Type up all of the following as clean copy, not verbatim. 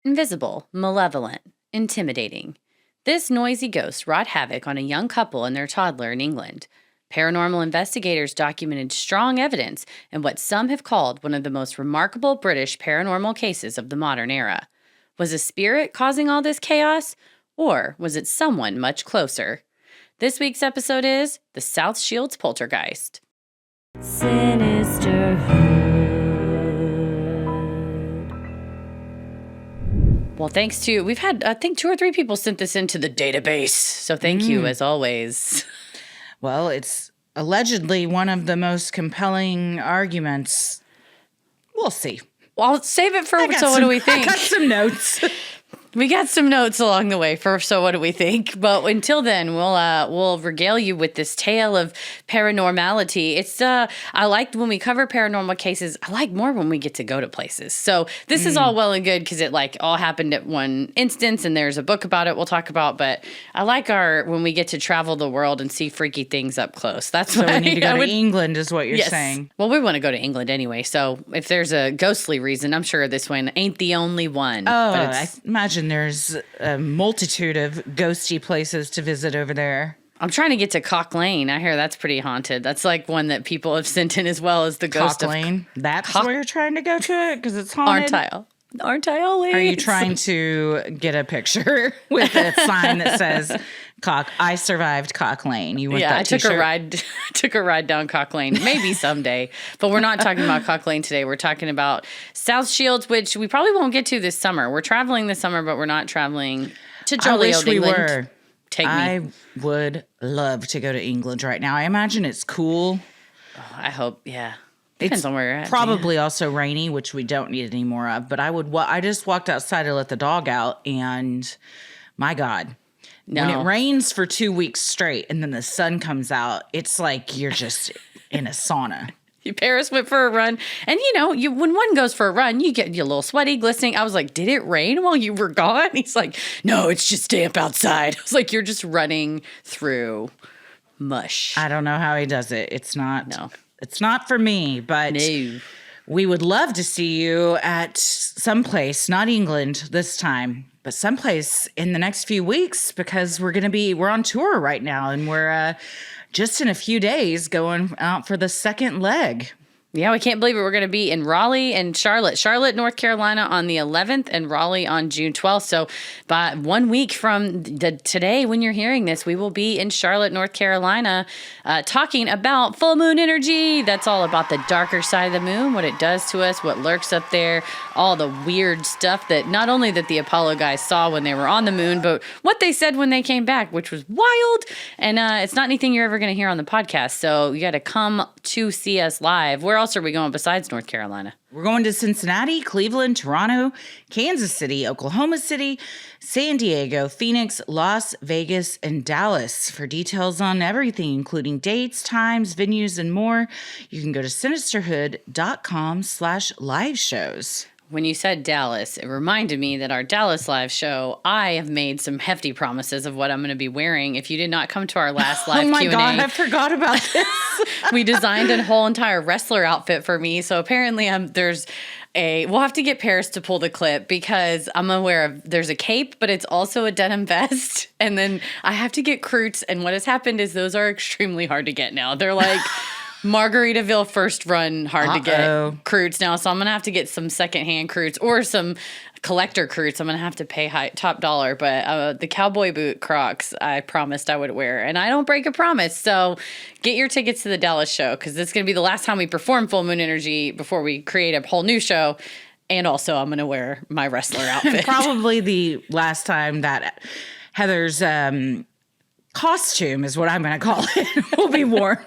Invisible, malevolent, intimidating. This noisy ghost wrought havoc on a young couple and their toddler in England. Paranormal investigators documented strong evidence in what some have called one of the most remarkable British paranormal cases of the modern era. Was a spirit causing all this chaos, or was it someone much closer? This week's episode is the South Shields Poltergeist. Sinisterhood. Well, thanks to, we've had, I think 2 or 3 people sent this into the database. So thank you as always. Well, it's allegedly one of the most compelling arguments. We'll see. Well, save it for what do we think? I got some notes. We got some notes along the way for So What Do We Think? But until then, we'll regale you with this tale of paranormality. It's I like when we cover paranormal cases. I like more when we get to go to places. So this is all well and good because it like all happened at one instance, and there's a book about it we'll talk about. But I like when we get to travel the world and see freaky things up close. That's so what we need to go to England, is what you're saying. Well, we want to go to England anyway. So if there's a ghostly reason, I'm sure this one ain't the only one. Oh, I imagine there's a multitude of ghosty places to visit over there. I'm trying to get to Cock Lane. I hear that's pretty haunted. That's like one that people have sent in as well as the ghost Cock Lane. That's where you're trying to go to it because it's haunted. Aren't I always? Are you trying to get a picture with a sign that says I survived Cock Lane? You want that I t-shirt? took a ride down Cock Lane. Maybe someday. But we're not talking about Cock Lane today. We're talking about South Shields, which we probably won't get to this summer. We're traveling this summer, but we're not traveling to jolly old England. I wish we were. Take me. I would love to go to England right now. I imagine it's cool. Oh, I hope, yeah. Depends on where you're at. Probably also rainy, which we don't need any more of. But I just walked outside to let the dog out, and my God, when it rains for 2 weeks straight and then the sun comes out, it's like you're just in a sauna. Paris went for a run, and when one goes for a run, you get a little sweaty, glistening. I was like, "Did it rain while you were gone?" He's like, "No, it's just damp outside." I was like, "You're just running through mush." I don't know how he does it. It's not. No. It's not for me, but we would love to see you at someplace, not England this time, but someplace in the next few weeks, because we're on tour right now, and we're just in a few days going out for the second leg. Yeah, we can't believe it. We're going to be in Raleigh and Charlotte, North Carolina on the 11th and Raleigh on June 12th. So by 1 week from today, when you're hearing this, we will be in Charlotte, North Carolina, talking about full moon energy. That's all about the darker side of the moon, what it does to us, what lurks up there, all the weird stuff that not only that the Apollo guys saw when they were on the moon, but what they said when they came back, which was wild. And it's not anything you're ever going to hear on the podcast. So you got to come to see us live. Where else are we going besides North Carolina? We're going to Cincinnati, Cleveland, Toronto, Kansas City, Oklahoma City, San Diego, Phoenix, Las Vegas, and Dallas. For details on everything, including dates, times, venues, and more, you can go to sinisterhood.com/live shows. When you said Dallas, it reminded me that our Dallas live show, I have made some hefty promises of what I'm going to be wearing. If you did not come to our last live Q&A. Oh my God, I forgot about this. We designed a whole entire wrestler outfit for me. So apparently we'll have to get Paris to pull the clip because I'm aware of there's a cape, but it's also a denim vest. And then I have to get Croots. And what has happened is those are extremely hard to get now. They're like Margaritaville first run, hard to get Croots now. So I'm going to have to get some secondhand Croots or some collector Croots. I'm going to have to pay top dollar. But the cowboy boot Crocs, I promised I would wear. And I don't break a promise. So get your tickets to the Dallas show because this is going to be the last time we perform Full Moon Energy before we create a whole new show. And also I'm going to wear my wrestler outfit. Probably the last time that Heather's costume is what I'm going to call it will be worn.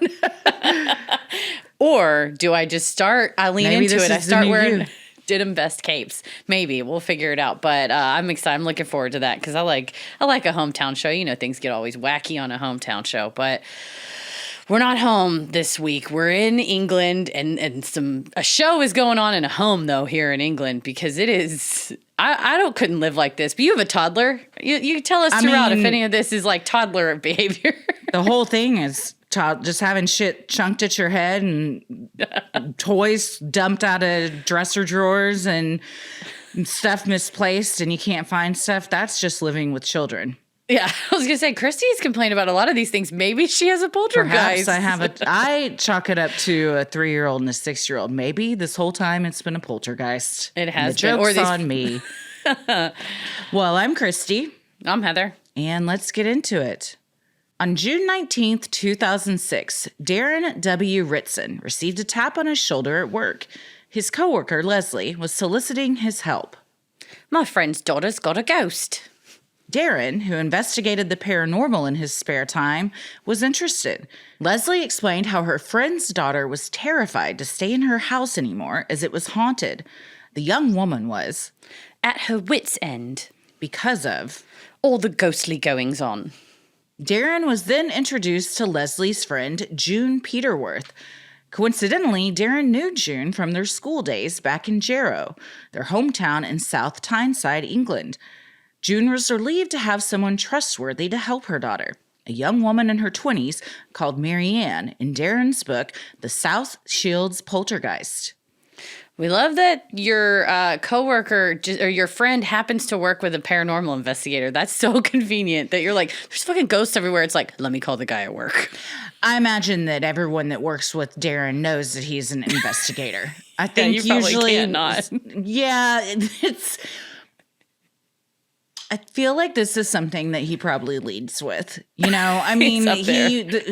Or do I just I lean Maybe into it. I start wearing denim vest capes. Maybe we'll figure it out. But I'm excited. I'm looking forward to that because I like a hometown show. Things get always wacky on a hometown show, but we're not home this week. We're in England, and a show is going on in a home though here in England because it is. I couldn't live like this. But you have a toddler. You tell us throughout if any of this is like toddler behavior. The whole thing is just having shit chunked at your head and toys dumped out of dresser drawers and stuff misplaced and you can't find stuff, that's just living with children. Yeah, I was going to say, Christy's complained about a lot of these things. Maybe she has a poltergeist. Perhaps I chalk it up to a 3-year-old and a 6-year-old. Maybe this whole time it's been a poltergeist. It has been. been. Joke's on me. Well, I'm Christy. I'm Heather. And let's get into it. On June 19th, 2006, Darren W. Ritson received a tap on his shoulder at work. His coworker, Leslie, was soliciting his help. My friend's daughter's got a ghost. Darren, who investigated the paranormal in his spare time, was interested. Leslie explained how her friend's daughter was terrified to stay in her house anymore as it was haunted. The young woman was at her wit's end because of all the ghostly goings on. Darren was then introduced to Leslie's friend, June Peterworth. Coincidentally, Darren knew June from their school days back in Jarrow, their hometown in South Tyneside, England. June was relieved to have someone trustworthy to help her daughter, a young woman in her 20s called Marianne in Darren's book, The South Shields Poltergeist. We love that your coworker or your friend happens to work with a paranormal investigator. That's so convenient that you're like, there's fucking ghosts everywhere. It's like, let me call the guy at work. I imagine that everyone that works with Darren knows that he's an investigator. I think you usually can't not. Yeah, it's. I feel like this is something that he probably leads with. You know, I mean,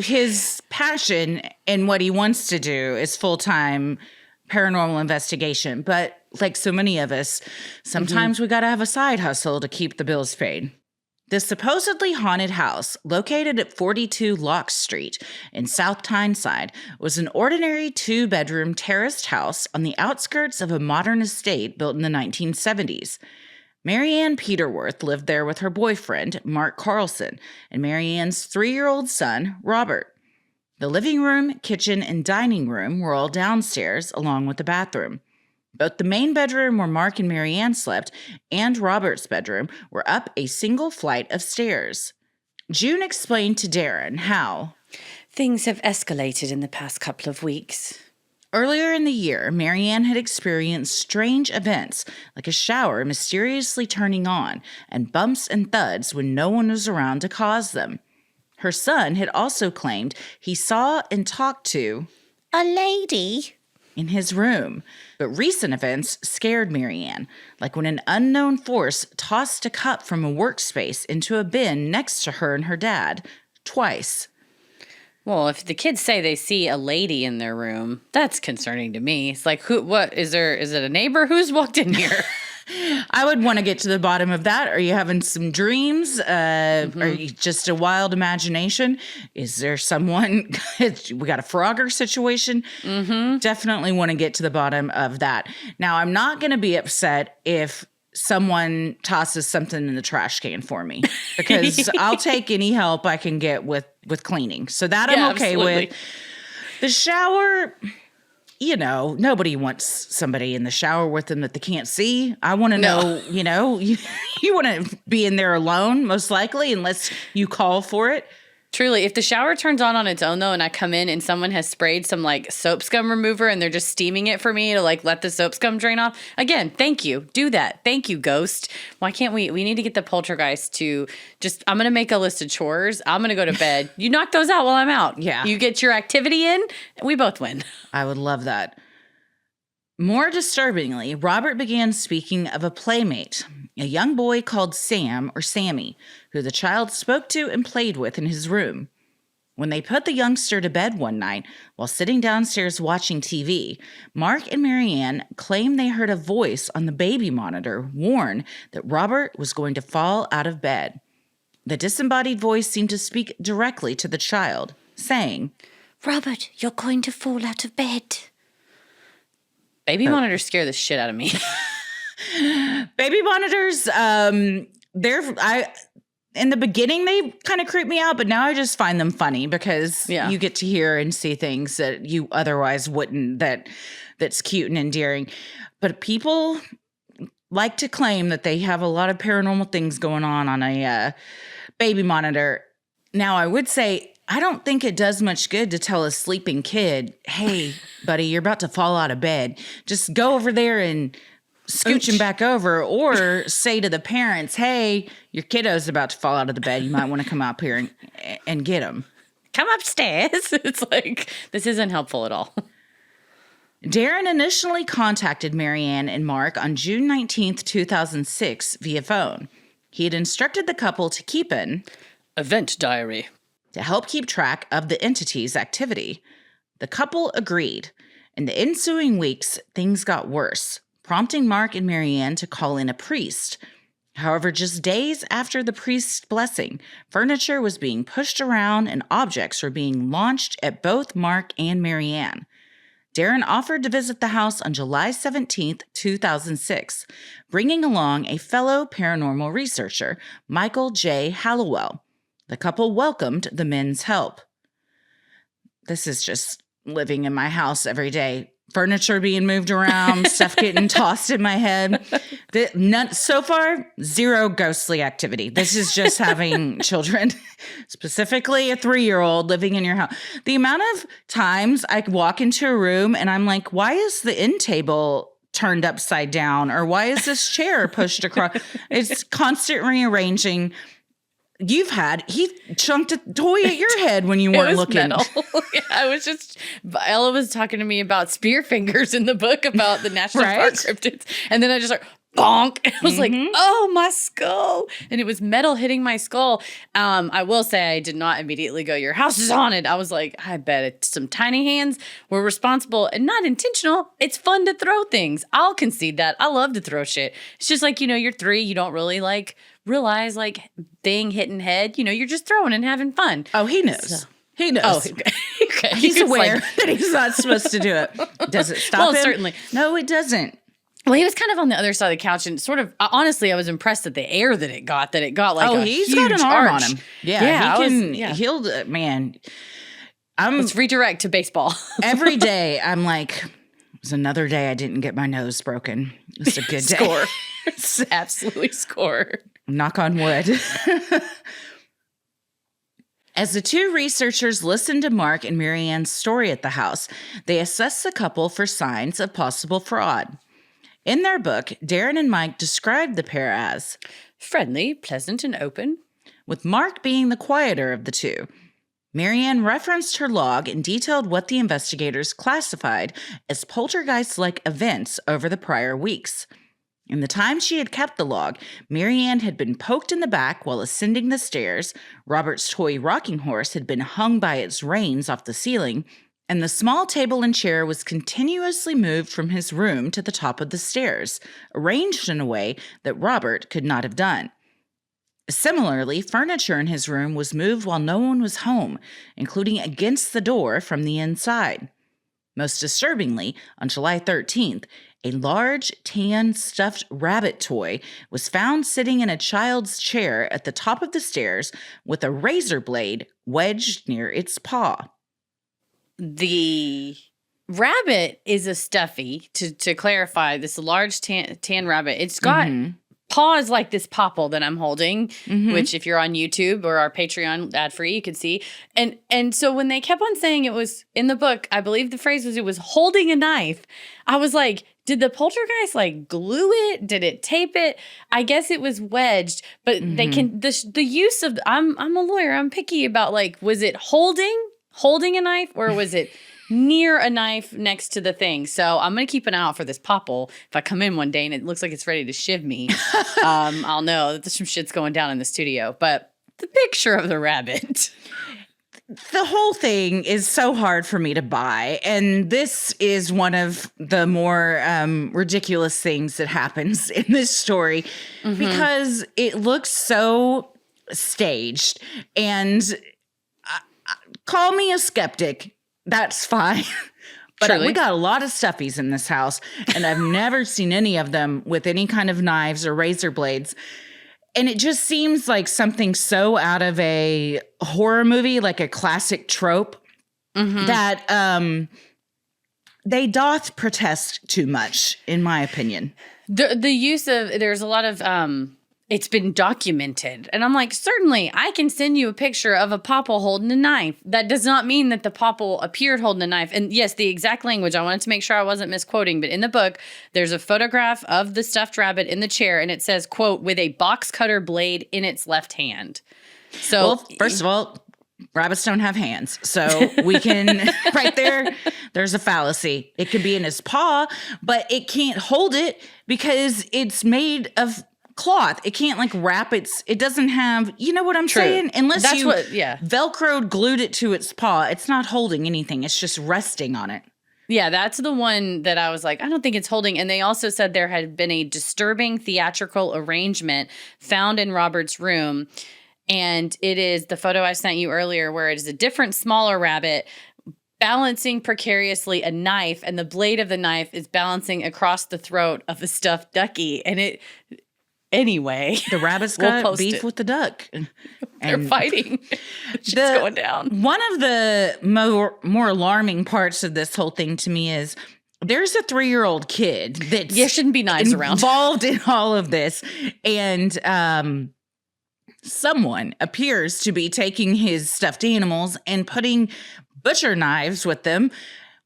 his passion and what he wants to do is full-time paranormal investigation. But like so many of us, sometimes we got to have a side hustle to keep the bills paid. The supposedly haunted house, located at 42 Locke Street in South Tyneside, was an ordinary 2-bedroom terraced house on the outskirts of a modern estate built in the 1970s. Marianne Peterworth lived there with her boyfriend, Mark Carlson, and Marianne's 3-year-old son, Robert. The living room, kitchen, and dining room were all downstairs, along with the bathroom. Both the main bedroom where Mark and Marianne slept and Robert's bedroom were up a single flight of stairs. June explained to Darren how things have escalated in the past couple of weeks. Earlier in the year, Marianne had experienced strange events, like a shower mysteriously turning on and bumps and thuds when no one was around to cause them. Her son had also claimed he saw and talked to a lady in his room. But recent events scared Marianne, like when an unknown force tossed a cup from a workspace into a bin next to her and her dad, twice. Well, if the kids say they see a lady in their room, that's concerning to me. It's like, what, is it a neighbor? Who's walked in here? I would want to get to the bottom of that. Are you having some dreams? Are you just a wild imagination? Is there someone, we got a Frogger situation? Definitely want to get to the bottom of that. Now, I'm not going to be upset if someone tosses something in the trash can for me, because I'll take any help I can get with cleaning. So that I'm okay absolutely. with. The shower, you know, nobody wants somebody in the shower with them that they can't see. I want to know, you know, you want to be in there alone, most likely, unless you call for it. Truly, if the shower turns on its own, though, and I come in and someone has sprayed some, like, soap scum remover and they're just steaming it for me to, like, let the soap scum drain off, again, thank you. Do that. Thank you, ghost. Why can't we need to get the poltergeist to just, I'm going to make a list of chores. I'm going to go to bed. You knock those out while I'm out. Yeah. You get your activity in, and we both win. I would love that. More disturbingly, Robert began speaking of a playmate, a young boy called Sam or Sammy, who the child spoke to and played with in his room. When they put the youngster to bed one night while sitting downstairs watching TV, Mark and Marianne claimed they heard a voice on the baby monitor warn that Robert was going to fall out of bed. The disembodied voice seemed to speak directly to the child, saying, "Robert, you're going to fall out of bed." Baby monitors scare the shit out of me. Baby monitors, in the beginning, they kind of creep me out, but now I just find them funny because you get to hear and see things that you otherwise wouldn't, that's cute and endearing. But people like to claim that they have a lot of paranormal things going on a baby monitor. Now, I would say, I don't think it does much good to tell a sleeping kid, hey, buddy, you're about to fall out of bed. Just go over there and scooch him back over, or say to the parents, hey, your kiddo's about to fall out of the bed. You might want to come up here and get him. Come upstairs. It's like, this isn't helpful at all. Darren initially contacted Marianne and Mark on June 19th, 2006 via phone. He had instructed the couple to keep an event diary to help keep track of the entity's activity. The couple agreed. In the ensuing weeks, things got worse, prompting Mark and Marianne to call in a priest. However, just days after the priest's blessing, furniture was being pushed around and objects were being launched at both Mark and Marianne. Darren offered to visit the house on July 17th, 2006, bringing along a fellow paranormal researcher, Michael J. Hallowell. The couple welcomed the men's help. This is just living in my house every day. Furniture being moved around, stuff getting tossed in my head. So far, zero ghostly activity. This is just having children, specifically a 3-year-old living in your house. The amount of times I walk into a room and I'm like, why is the end table turned upside down? Or why is this chair pushed across? It's constant rearranging. He chunked a toy at your head when you weren't looking. Ella was talking to me about spear fingers in the book about the National Park cryptids. And then I just like, bonk. And I was like, oh, my skull. And it was metal hitting my skull. I will say I did not immediately go, your house is haunted. I was like, I bet some tiny hands were responsible and not intentional. It's fun to throw things. I'll concede that. I love to throw shit. It's just like, you're 3. You don't really realize thing hitting head. You're just throwing and having fun. Oh, he knows. So. He knows. Oh, okay. He's aware that he's not supposed to do it. Does it stop him? Well, certainly. No, it doesn't. Well, he was kind of on the other side of the couch and sort of, honestly, I was impressed at the air that it got he's huge got an arm arch. on him. Yeah, he'll, man. Let's redirect to baseball. Every day, I'm like, it was another day I didn't get my nose broken. It's a good day. Score. Absolutely score. Knock on wood. As the 2 researchers listened to Mark and Marianne's story at the house, they assessed the couple for signs of possible fraud. In their book, Darren and Mike described the pair as friendly, pleasant, and open, with Mark being the quieter of the 2. Marianne referenced her log and detailed what the investigators classified as poltergeist-like events over the prior weeks. In the time she had kept the log, Marianne had been poked in the back while ascending the stairs, Robert's toy rocking horse had been hung by its reins off the ceiling, and the small table and chair was continuously moved from his room to the top of the stairs, arranged in a way that Robert could not have done. Similarly, furniture in his room was moved while no one was home, including against the door from the inside. Most disturbingly, on July 13th, a large tan stuffed rabbit toy was found sitting in a child's chair at the top of the stairs with a razor blade wedged near its paw. The rabbit is a stuffy, to clarify, this large tan rabbit. It's got paws like this popple that I'm holding, which if you're on YouTube or our Patreon ad-free, you can see. And so when they kept on saying it was, in the book, I believe the phrase was, it was holding a knife. I was like, did the poltergeist glue it? Did it tape it? I guess it was wedged, but they can, the use of, I'm a lawyer, I'm picky about was it holding a knife, or was it near a knife next to the thing? So I'm going to keep an eye out for this popple. If I come in one day and it looks like it's ready to shiv me, I'll know that there's some shit's going down in the studio. But the picture of the rabbit. The whole thing is so hard for me to buy. And this is one of the more ridiculous things that happens in this story because it looks so staged. And call me a skeptic. That's fine. But Truly. we got a lot of stuffies in this house, and I've never seen any of them with any kind of knives or razor blades. And it just seems like something so out of a horror movie, like a classic trope, that they doth protest too much, in my opinion. The use of, there's a lot of it's been documented. And I'm like, certainly, I can send you a picture of a popple holding a knife. That does not mean that the popple appeared holding a knife. And yes, the exact language, I wanted to make sure I wasn't misquoting, but in the book, there's a photograph of the stuffed rabbit in the chair, and it says, quote, with a box cutter blade in its left hand. So, well, first of all, rabbits don't have hands. So we can, right there, there's a fallacy. It could be in his paw, but it can't hold it because it's made of cloth. It can't like wrap it doesn't have, you know what I'm saying? Unless Velcroed glued it to its paw, it's not holding anything. It's just resting on it. Yeah, that's the one that I was like, I don't think it's holding. And they also said there had been a disturbing theatrical arrangement found in Robert's room. And it is the photo I sent you earlier where it is a different, smaller rabbit balancing precariously a knife, and the blade of the knife is balancing across the throat of a stuffed ducky. And it... Anyway, the rabbit's got beef with the duck. They're fighting. She's going down. One of the more alarming parts of this whole thing to me is there's a 3-year-old kid that's shouldn't be knives around, involved in all of this, and someone appears to be taking his stuffed animals and putting butcher knives with them.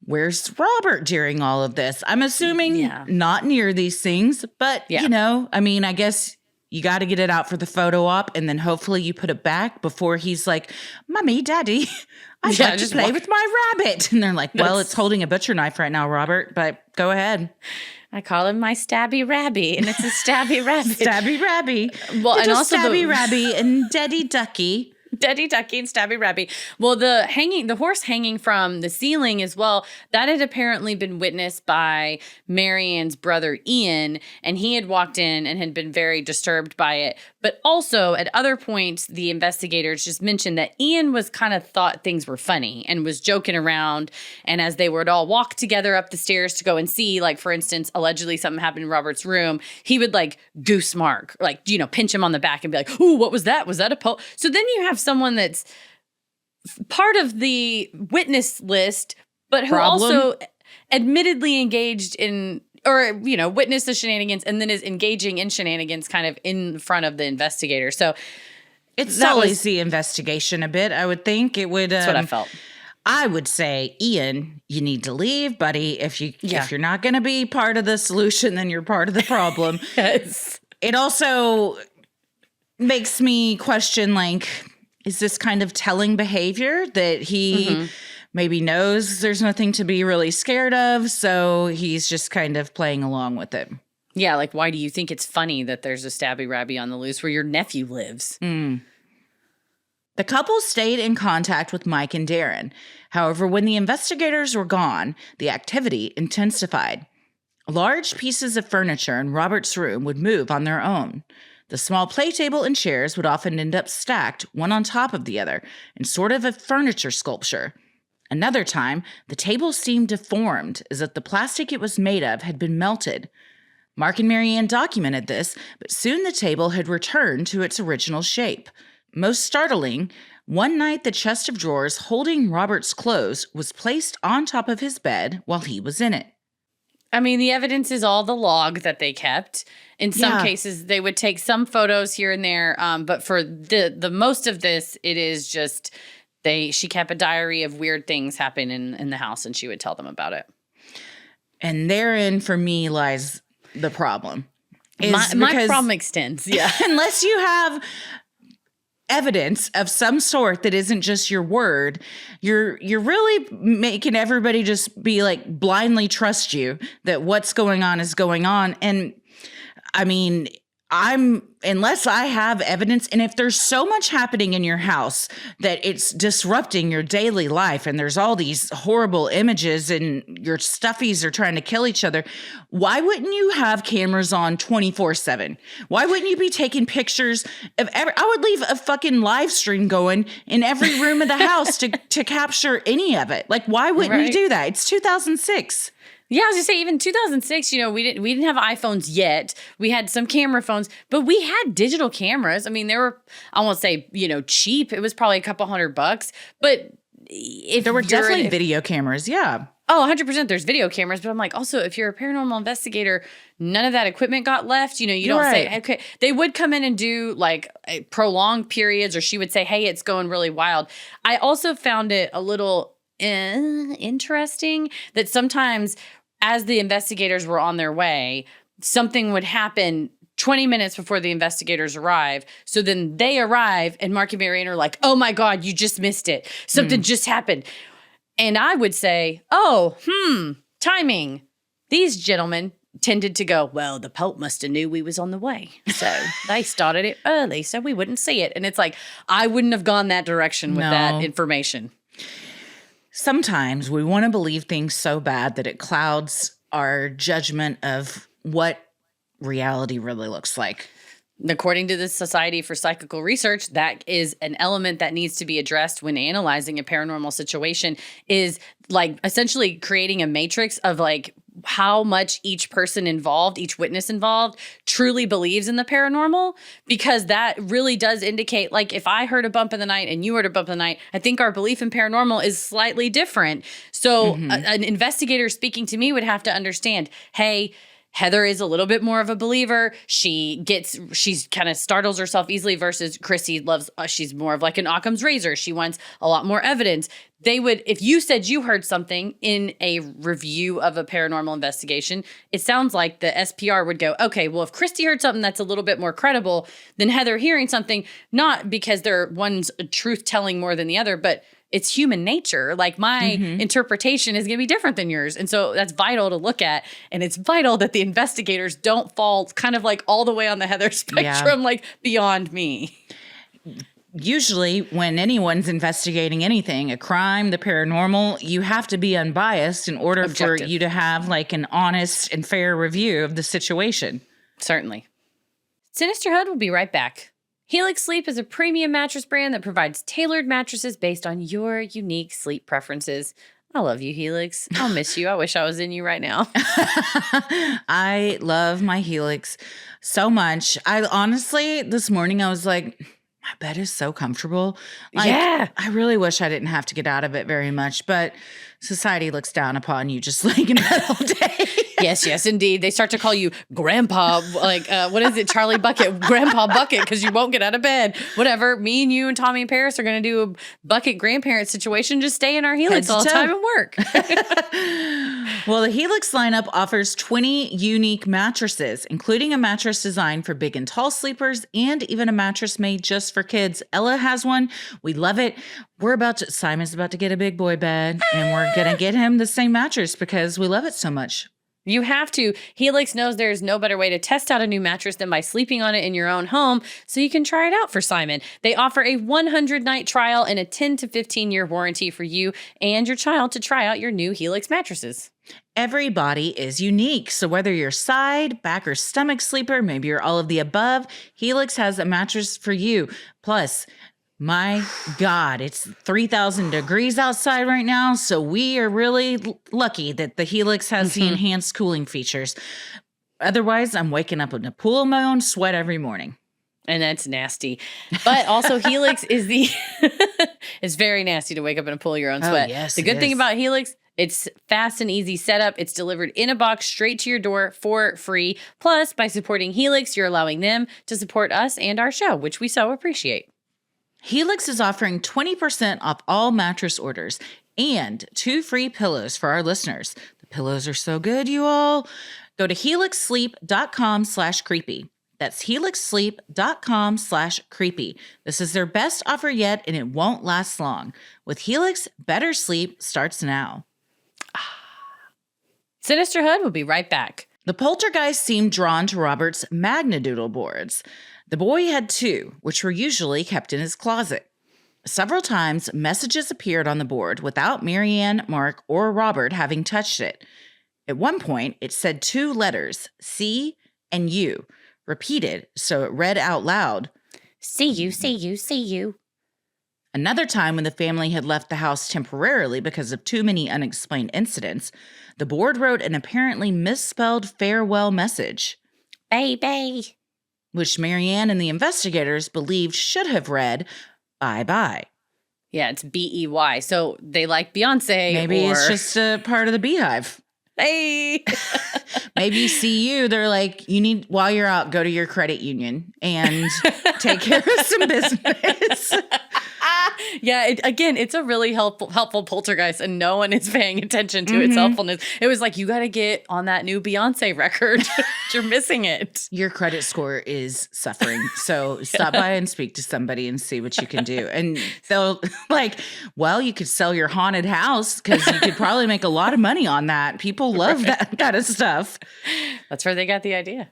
Where's Robert during all of this? I'm assuming not near these things, but, you know, I mean, I guess you got to get it out for the photo op, and then hopefully you put it back before he's like, Mommy, Daddy, I'd like to play with my rabbit. And they're like, well, it's holding a butcher knife right now, Robert, but go ahead. I call him my Stabby Rabby, and it's a Stabby Rabbit. Stabby Rabby. Well, and also Stabby Rabby and Daddy Ducky. Daddy Ducky and Stabby Rabby. Well, the horse hanging from the ceiling as well, that had apparently been witnessed by Marianne's brother Ian, and he had walked in and had been very disturbed by it. But also at other points, the investigators just mentioned that Ian was kind of thought things were funny and was joking around. And as they would all walk together up the stairs to go and see, like, for instance, allegedly something happened in Robert's room, he would like goose Mark, like, you know, pinch him on the back and be like, ooh, what was that? Was that a poke? So then you have someone that's part of the witness list, but who also admittedly engaged in, or, you know, witnessed the shenanigans and then is engaging in shenanigans kind of in front of the investigator. So it sullies the investigation a bit, I would think. It would. That's what I felt. I would say, Ian, you need to leave, buddy. If you're not going to be part of the solution, then you're part of the problem. Yes. It also makes me question, like, is this kind of telling behavior that he maybe knows there's nothing to be really scared of, so he's just kind of playing along with it? Yeah, like, why do you think it's funny that there's a Stabby Rabby on the loose where your nephew lives? The couple stayed in contact with Mike and Darren. However, when the investigators were gone, the activity intensified. Large pieces of furniture in Robert's room would move on their own. The small play table and chairs would often end up stacked one on top of the other in sort of a furniture sculpture. Another time, the table seemed deformed, as if the plastic it was made of had been melted. Mark and Marianne documented this, but soon the table had returned to its original shape. Most startling, one night the chest of drawers holding Robert's clothes was placed on top of his bed while he was in it. I mean, the evidence is all the log that they kept. In some cases, they would take some photos here and there, but for the most of this, it is just she kept a diary of weird things happening in the house, and she would tell them about it. And therein, for me, lies the problem. My problem extends, unless you have evidence of some sort that isn't just your word, you're really making everybody just be like blindly trust you that what's going on is going on. And I mean, unless I have evidence, and if there's so much happening in your house that it's disrupting your daily life and there's all these horrible images and your stuffies are trying to kill each other, why wouldn't you have cameras on 24/7? Why wouldn't you be taking pictures of I would leave a fucking live stream going in every room of the house to capture any of it. Like, why wouldn't you do that? It's 2006. Yeah, I was gonna say, even 2006, you know, we didn't have iPhones yet. We had some camera phones, but we had digital cameras. I mean, they were, I won't say, you know, cheap. It was probably a couple $100, but if there were definitely video cameras, yeah. Oh, 100%. There's video cameras, but I'm like, also, if you're a paranormal investigator, none of that equipment got left. You know, you don't say, okay, they would come in and do like prolonged periods, or she would say, hey, it's going really wild. I also found it a little interesting that sometimes as the investigators were on their way, something would happen 20 minutes before the investigators arrive. So then they arrive and Mark and Marianne are like, oh my God, you just missed it. Something just happened. And I would say, timing. These gentlemen tended to go, well, the Pope must have knew we was on the way. So they started it early so we wouldn't see it. And it's like, I wouldn't have gone that direction with that information. Sometimes we want to believe things so bad that it clouds our judgment of what reality really looks like. According to the Society for Psychical Research, that is an element that needs to be addressed when analyzing a paranormal situation, is like essentially creating a matrix of like how much each person involved, each witness involved truly believes in the paranormal, because that really does indicate, like, if I heard a bump in the night and you heard a bump in the night, I think our belief in paranormal is slightly different. So an investigator speaking to me would have to understand, hey, Heather is a little bit more of a believer. She's kind of startles herself easily versus Chrissy loves, she's more of like an Occam's razor. She wants a lot more evidence. They would, if you said you heard something in a review of a paranormal investigation, it sounds like the SPR would go, okay, well, if Christy heard something that's a little bit more credible than Heather hearing something, not because one's truth telling more than the other, but it's human nature. Like my interpretation is going to be different than yours. And so that's vital to look at. And it's vital that the investigators don't fall kind of like all the way on the Heather spectrum, like beyond me. Usually when anyone's investigating anything, a crime, the paranormal, you have to be unbiased in order for you to have like an honest and fair review of the situation. Certainly. Sinisterhood will be right back. Helix Sleep is a premium mattress brand that provides tailored mattresses based on your unique sleep preferences. I love you, Helix. I'll miss you. I wish I was in you right now. I love my Helix so much. I honestly, this morning I was like, my bed is so comfortable. Like, I really wish I didn't have to get out of it very much, but society looks down upon you just laying in bed all day. Yes, indeed. They start to call you Grandpa, like, what is it, Charlie Bucket, Grandpa Bucket, because you won't get out of bed. Whatever. Me and you and Tommy and Paris are going to do a bucket grandparent situation. Just stay in our Helix all the time and work. Well, the Helix lineup offers 20 unique mattresses, including a mattress designed for big and tall sleepers and even a mattress made just for kids. Ella has one. We love it. Simon's about to get a big boy bed, and we're going to get him the same mattress because we love it so much. You have to. Helix knows there's no better way to test out a new mattress than by sleeping on it in your own home, so you can try it out for Simon. They offer a 100-night trial and a 10 to 15-year warranty for you and your child to try out your new Helix mattresses. Every body is unique, so whether you're side, back, or stomach sleeper, maybe you're all of the above, Helix has a mattress for you. Plus, my God, it's 3,000 degrees outside right now, so we are really lucky that the Helix has the enhanced cooling features. Otherwise, I'm waking up in a pool of my own sweat every morning. And that's nasty. But also Helix is it's very nasty to wake up in a pool of your own sweat. Yes, the good thing about Helix, it's fast and easy setup. It's delivered in a box straight to your door for free. Plus, by supporting Helix, you're allowing them to support us and our show, which we so appreciate. Helix is offering 20% off all mattress orders and 2 free pillows for our listeners. The pillows are so good, you all. Go to helixsleep.com/creepy. That's helixsleep.com/creepy. This is their best offer yet, and it won't last long. With Helix, better sleep starts now. Sinisterhood will be right back. The poltergeist seemed drawn to Robert's Magnadoodle boards. The boy had 2, which were usually kept in his closet. Several times, messages appeared on the board without Marianne, Mark, or Robert having touched it. At one point, it said 2 letters, C and U, repeated, so it read out loud, See you, see you, see you. Another time when the family had left the house temporarily because of too many unexplained incidents, the board wrote an apparently misspelled farewell message. Baby. Which Marianne and the investigators believed should have read, bye-bye. Yeah, it's Bey. So they like Beyonce. Maybe it's just a part of the beehive. Hey. Maybe CU, they're like, while you're out, go to your credit union and take care of some business. Yeah, it's a really helpful poltergeist, and no one is paying attention to its helpfulness. It was like, you got to get on that new Beyonce record. You're missing it. Your credit score is suffering. So stop by and speak to somebody and see what you can do. And they'll like, well, you could sell your haunted house because you could probably make a lot of money on that. People love that kind of stuff. That's where they got the idea.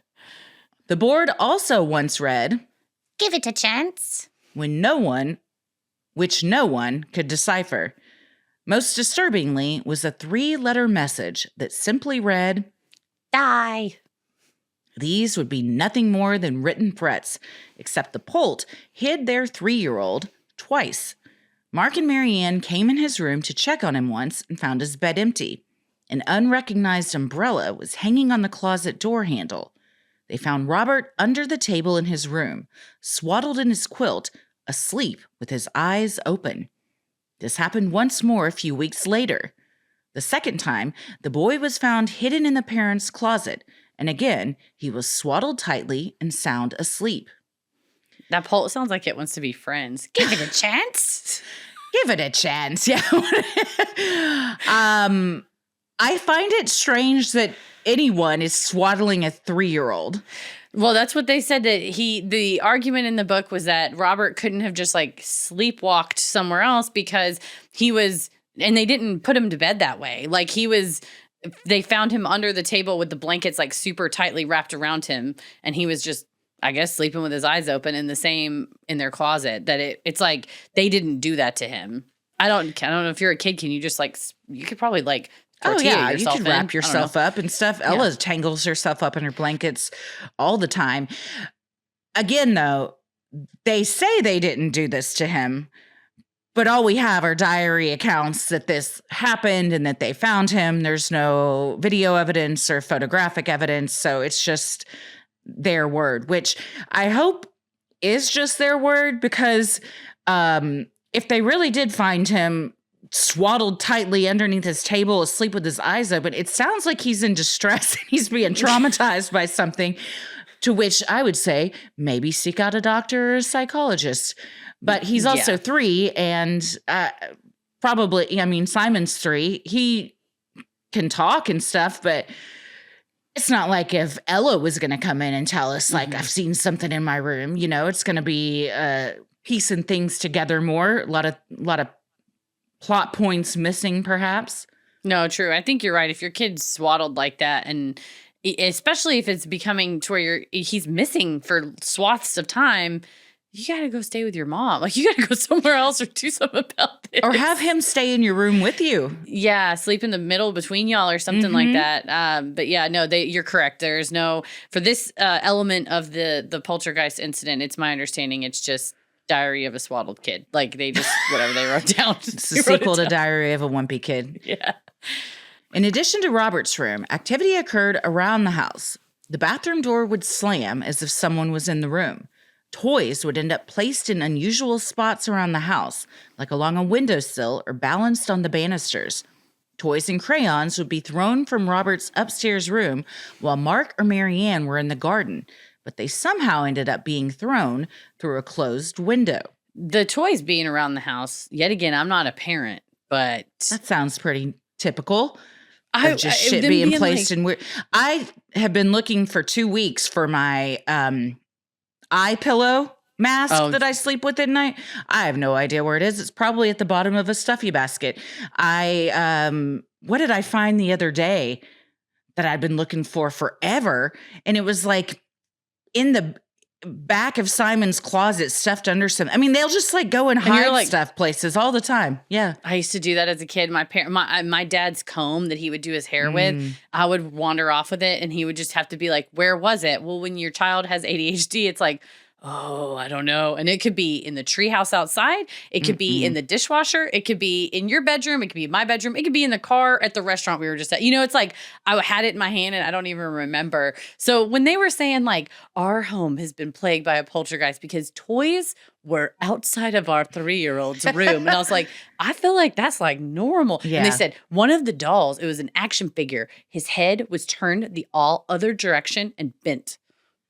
The board also once read, "Give it a chance." Which no one could decipher. Most disturbingly was a 3-letter message that simply read, "Die." These would be nothing more than written threats, except the Polt hid their 3-year-old twice. Mark and Marianne came in his room to check on him once and found his bed empty. An unrecognized umbrella was hanging on the closet door handle. They found Robert under the table in his room, swaddled in his quilt, asleep with his eyes open. This happened once more a few weeks later. The second time, the boy was found hidden in the parents' closet, and again, he was swaddled tightly and sound asleep. That Polt sounds like it wants to be friends. Give it a chance. Give it a chance, yeah. I find it strange that anyone is swaddling a 3-year-old. Well, that's what they said, that the argument in the book was that Robert couldn't have just like sleepwalked somewhere else because he was, and they didn't put him to bed that way. Like they found him under the table with the blankets like super tightly wrapped around him. And he was just, I guess, sleeping with his eyes open in their closet. That it's like, they didn't do that to him. I don't know if you're a kid, can you just like, you could probably like, oh yeah, you could wrap yourself up and stuff. Yeah. Ella tangles herself up in her blankets all the time. Again, though, they say they didn't do this to him, but all we have are diary accounts that this happened and that they found him. There's no video evidence or photographic evidence, so it's just their word, which I hope is just their word, because if they really did find him swaddled tightly underneath his table, asleep with his eyes open, it sounds like he's in distress and he's being traumatized by something, to which I would say maybe seek out a doctor or a psychologist. But he's also 3, and probably, I mean, Simon's 3. He can talk and stuff, but it's not like if Ella was going to come in and tell us, like, I've seen something in my room, it's going to be piecing things together more. A lot of plot points missing, perhaps. No, true. I think you're right. If your kid's swaddled like that, and especially if it's becoming to where he's missing for swaths of time, you got to go stay with your mom. Like, you got to go somewhere else or do something about this. Or have him stay in your room with you. Yeah, sleep in the middle between y'all or something like that. But yeah, no, you're correct. There's no, for this element of the poltergeist incident, it's my understanding it's just Diary of a Swaddled Kid. Like, they just, whatever they wrote down. It's a sequel to Diary of a Wimpy Kid. Yeah. In addition to Robert's room, activity occurred around the house. The bathroom door would slam as if someone was in the room. Toys would end up placed in unusual spots around the house, like along a windowsill or balanced on the banisters. Toys and crayons would be thrown from Robert's upstairs room while Mark or Marianne were in the garden, but they somehow ended up being thrown through a closed window. The toys being around the house, yet again, I'm not a parent, but that sounds pretty typical. Of just shit being placed in weird. I have been looking for 2 weeks for my eye pillow mask that I sleep with at night. I have no idea where it is. It's probably at the bottom of a stuffy basket. What did I find the other day that I'd been looking for forever? And it was like in the back of Simon's closet, stuffed under some. I mean, they'll just like go and hide stuff places all the time. Yeah, I used to do that as a kid. My dad's comb that he would do his hair with, I would wander off with it, and he would just have to be like, "Where was it?" Well, when your child has ADHD, it's like, Oh, I don't know. And it could be in the treehouse outside. It could be in the dishwasher. It could be in your bedroom. It could be in my bedroom. It could be in the car at the restaurant we were just at. It's like I had it in my hand and I don't even remember. So when they were saying like our home has been plagued by a poltergeist because toys were outside of our 3-year-old's room. And I was like, I feel like that's like normal. Yeah. And they said one of the dolls, it was an action figure. His head was turned the all other direction and bent.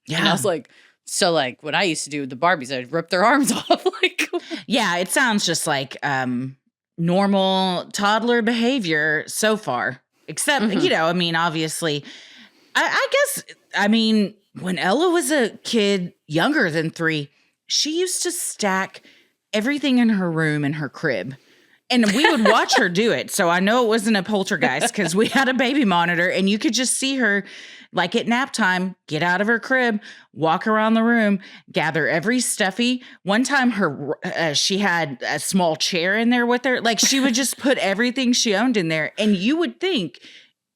Yeah. And I was like, so like what I used to do with the Barbies, I'd rip their arms off. Like, yeah, it sounds just like normal toddler behavior so far. Except, obviously, I guess, when Ella was a kid younger than 3, she used to stack everything in her room in her crib. And we would watch her do it. So I know it wasn't a poltergeist because we had a baby monitor and you could just see her like at nap time, get out of her crib, walk around the room, gather every stuffy. One time she had a small chair in there with her. Like she would just put everything she owned in there. And you would think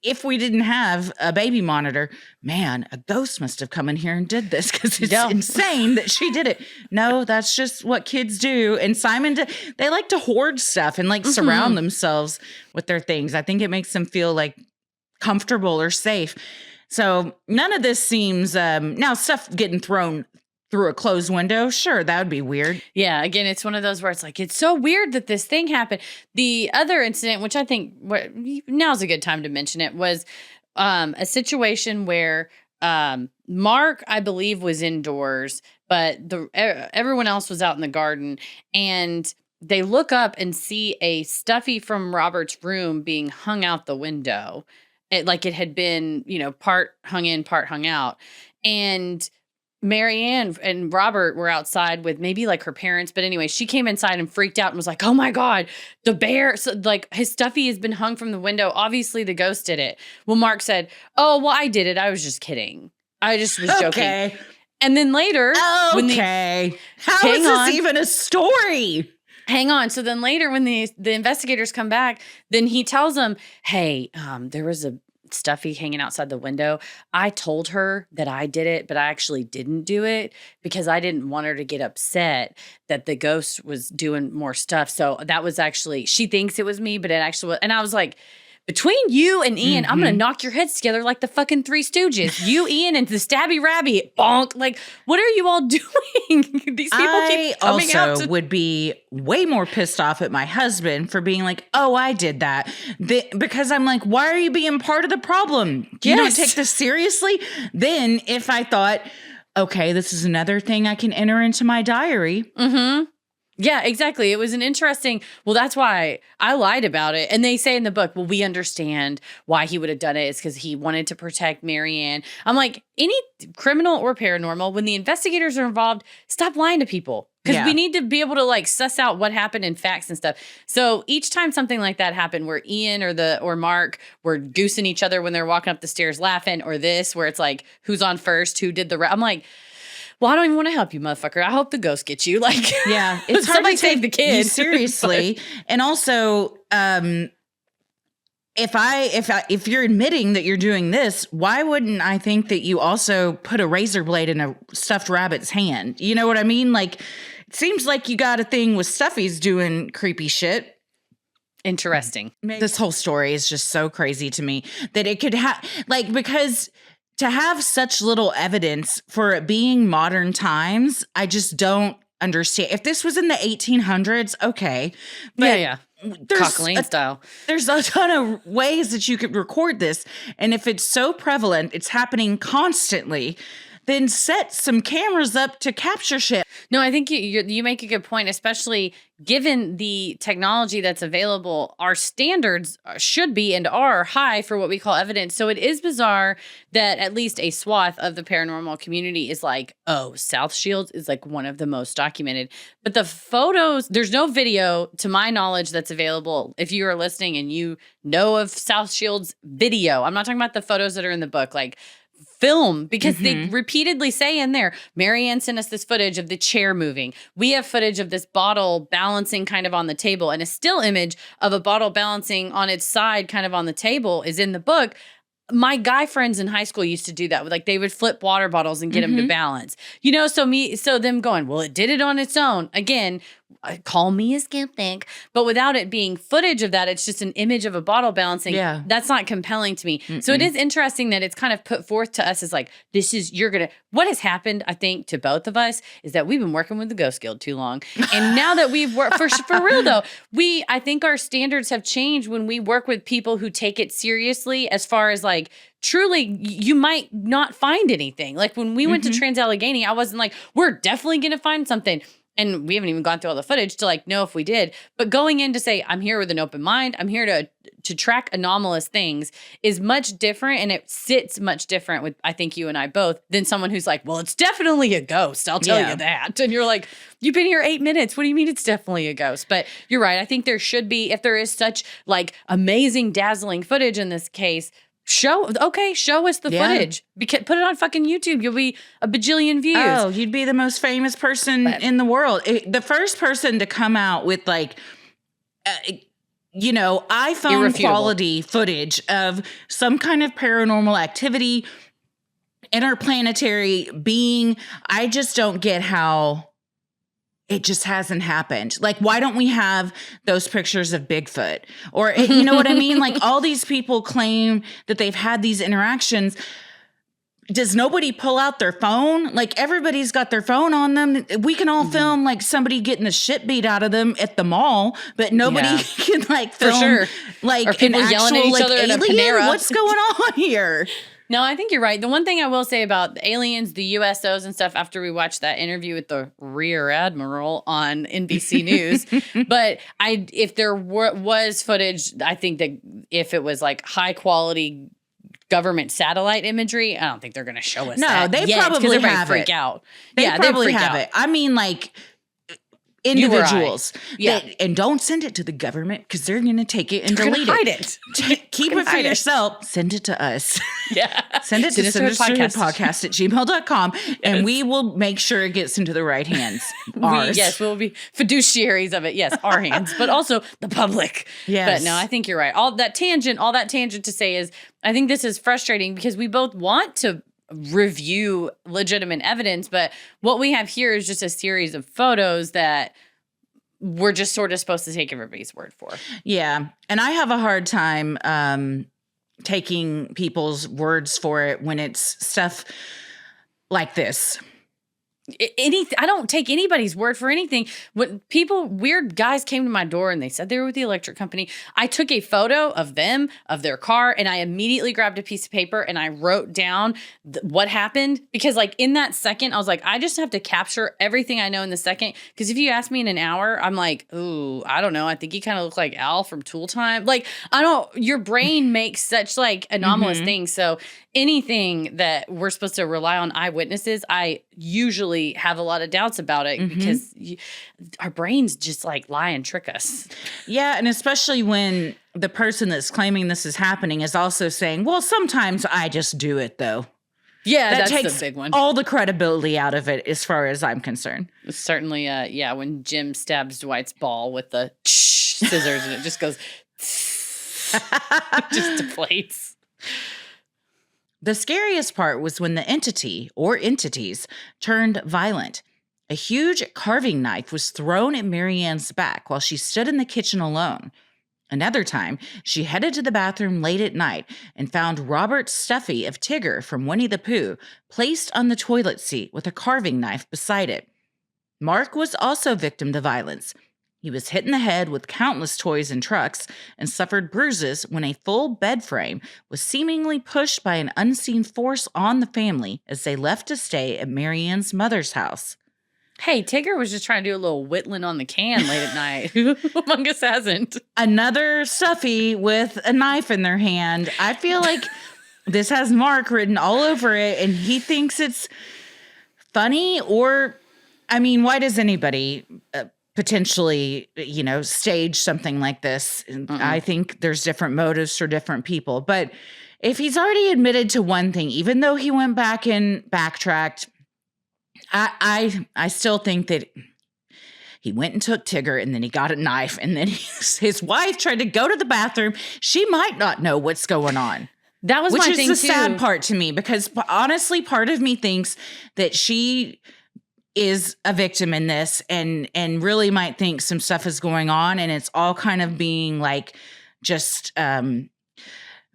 if we didn't have a baby monitor, man, a ghost must have come in here and did this because it's insane that she did it. No, that's just what kids do. And Simon, they like to hoard stuff and like surround themselves with their things. I think it makes them feel like comfortable or safe. So none of this seems, now stuff getting thrown through a closed window, sure, that would be weird. Yeah, again, it's one of those where it's like, it's so weird that this thing happened. The other incident, which I think now's a good time to mention it, was a situation where Mark, I believe, was indoors, but everyone else was out in the garden, and they look up and see a stuffy from Robert's room being hung out the window. It had been, part hung in, part hung out. And Marianne and Robert were outside with maybe like her parents. But anyway, she came inside and freaked out and was like, oh my God, the bear, his stuffy has been hung from the window. Obviously the ghost did it. Well, Mark said, oh, well, I did it. I was just kidding. I just was joking. And then later. How is this even a story? Hang on. So then later when the investigators come back, then he tells them, hey, there was a stuffy hanging outside the window. I told her that I did it, but I actually didn't do it because I didn't want her to get upset that the ghost was doing more stuff. So that was actually, she thinks it was me, but it actually was. And I was like, between you and Ian, I'm going to knock your heads together like the fucking Three Stooges. You, Ian, and the Stabby Rabby. Bonk. Like, what are you all doing? These people keep coming out. I also would be way more pissed off at my husband for being like, oh, I did that. Because I'm like, why are you being part of the problem? You don't take this seriously? Then if I thought, okay, this is another thing I can enter into my diary. Mm-hmm. Yeah, exactly. It was an interesting, well, that's why I lied about it. And they say in the book, well, we understand why he would have done it. It's because he wanted to protect Marianne. I'm like, any criminal or paranormal, when the investigators are involved, stop lying to people. Because we need to be able to like suss out what happened in facts and stuff. So each time something like that happened where Ian or Mark were goosing each other when they're walking up the stairs laughing, or this where it's like, who's on first, who did the I'm like, well, I don't even want to help you, motherfucker. I hope the ghost gets you. Like, yeah, it's hard to take the kid you seriously. And also, if you're admitting that you're doing this, why wouldn't I think that you also put a razor blade in a stuffed rabbit's hand? You know what I mean? Like, it seems like you got a thing with stuffies doing creepy shit. Interesting. This whole story is just so crazy to me that it could have, because to have such little evidence for it being modern times, I just don't understand. If this was in the 1800s, okay. But yeah. Cockling style. There's a ton of ways that you could record this. And if it's so prevalent, it's happening constantly, then set some cameras up to capture shit. No, I think you make a good point, especially given the technology that's available. Our standards should be and are high for what we call evidence. So it is bizarre that at least a swath of the paranormal community is like, oh, South Shields is like one of the most documented. But the photos, there's no video to my knowledge that's available. If you are listening and you know of South Shields video, I'm not talking about the photos that are in the book, like film, because they repeatedly say in there, Marianne sent us this footage of the chair moving. We have footage of this bottle balancing kind of on the table, and a still image of a bottle balancing on its side kind of on the table is in the book. my guy friends in high school used to do that. Like they would flip water bottles and get them to balance. So them going, well, it did it on its own. Again, call me a skeptic, but without it being footage of that, it's just an image of a bottle balancing. Yeah. That's not compelling to me. So it is interesting that it's kind of put forth to us as like, what has happened, I think, to both of us is that we've been working with the Ghost Guild too long. And now that we've worked, for real though, I think our standards have changed when we work with people who take it seriously as far as like, truly, you might not find anything. Like when we went to Trans-Allegheny, I wasn't like, we're definitely going to find something. And we haven't even gone through all the footage to like know if we did. But going in to say, I'm here with an open mind, I'm here to track anomalous things is much different. And it sits much different with, I think you and I both, than someone who's like, well, it's definitely a ghost. I'll tell you that. And you're like, you've been here 8 minutes. What do you mean it's definitely a ghost? But you're right. I think there should be, if there is such like amazing, dazzling footage in this case, show us the footage. Put it on fucking YouTube. You'll be a bajillion views. Oh, you'd be the most famous person in the world. The first person to come out with like, iPhone quality footage of some kind of paranormal activity, interplanetary being. I just don't get how it just hasn't happened. Like, why don't we have those pictures of Bigfoot? Or, you know what I mean? Like, all these people claim that they've had these interactions. Does nobody pull out their phone? Like, everybody's got their phone on them. We can all film, like, somebody getting the shit beat out of them at the mall, but nobody can, like, film, like, or people yelling at each other in a Panera. What's going on here? No, I think you're right. The one thing I will say about the aliens, the USOs and stuff, after we watched that interview with the Rear Admiral on NBC News, but if there was footage, I think that if it was like high quality government satellite imagery, I don't think they're going to show us that. No, they probably have freak out. They probably have it. I mean, like, individuals. And don't send it to the government because they're going to take it and delete it. Keep it for yourself. Send it to us. Send it to Sinisterhood at gmail.com and we will make sure it gets into the right hands. We'll be fiduciaries of it. Yes, our hands, but also the public. Yes. But no, I think you're right. All that tangent to say is, I think this is frustrating because we both want to review legitimate evidence, but what we have here is just a series of photos that we're just sort of supposed to take everybody's word for. Yeah. And I have a hard time taking people's words for it when it's stuff like this. I don't take anybody's word for anything. When weird guys came to my door and they said they were with the electric company, I took a photo of them, of their car, and I immediately grabbed a piece of paper and I wrote down what happened. Because like in that second, I was like, I just have to capture everything I know in the second. Because if you ask me in an hour, I'm like, ooh, I don't know. I think he kind of looked like Al from Tool Time. Like, your brain makes such like anomalous things. So anything that we're supposed to rely on eyewitnesses, I usually have a lot of doubts about it because our brains just like lie and trick us. Yeah, and especially when the person that's claiming this is happening is also saying, well, sometimes I just do it though. Yeah, that that's takes the big one. All the credibility out of it as far as I'm concerned. Certainly, when Jim stabs Dwight's ball with the scissors and it just goes, just deflates. The scariest part was when the entity or entities turned violent. A huge carving knife was thrown at Marianne's back while she stood in the kitchen alone. Another time, she headed to the bathroom late at night and found Robert's stuffy of Tigger from Winnie the Pooh placed on the toilet seat with a carving knife beside it. Mark was also victim to violence. He was hit in the head with countless toys and trucks and suffered bruises when a full bed frame was seemingly pushed by an unseen force on the family as they left to stay at Marianne's mother's house. Hey, Tigger was just trying to do a little whittling on the can late at night. Who among us hasn't? Another stuffy with a knife in their hand. I feel like this has Mark written all over it and he thinks it's funny or, I mean, why does anybody potentially, stage something like this? I think there's different motives for different people. But if he's already admitted to one thing, even though he went back and backtracked, I still think that he went and took Tigger and then he got a knife and then his wife tried to go to the bathroom. She might not know what's going on. That was Which my is thing the too. sad part to me, because honestly, part of me thinks that she is a victim in this and really might think some stuff is going on, and it's all kind of being like just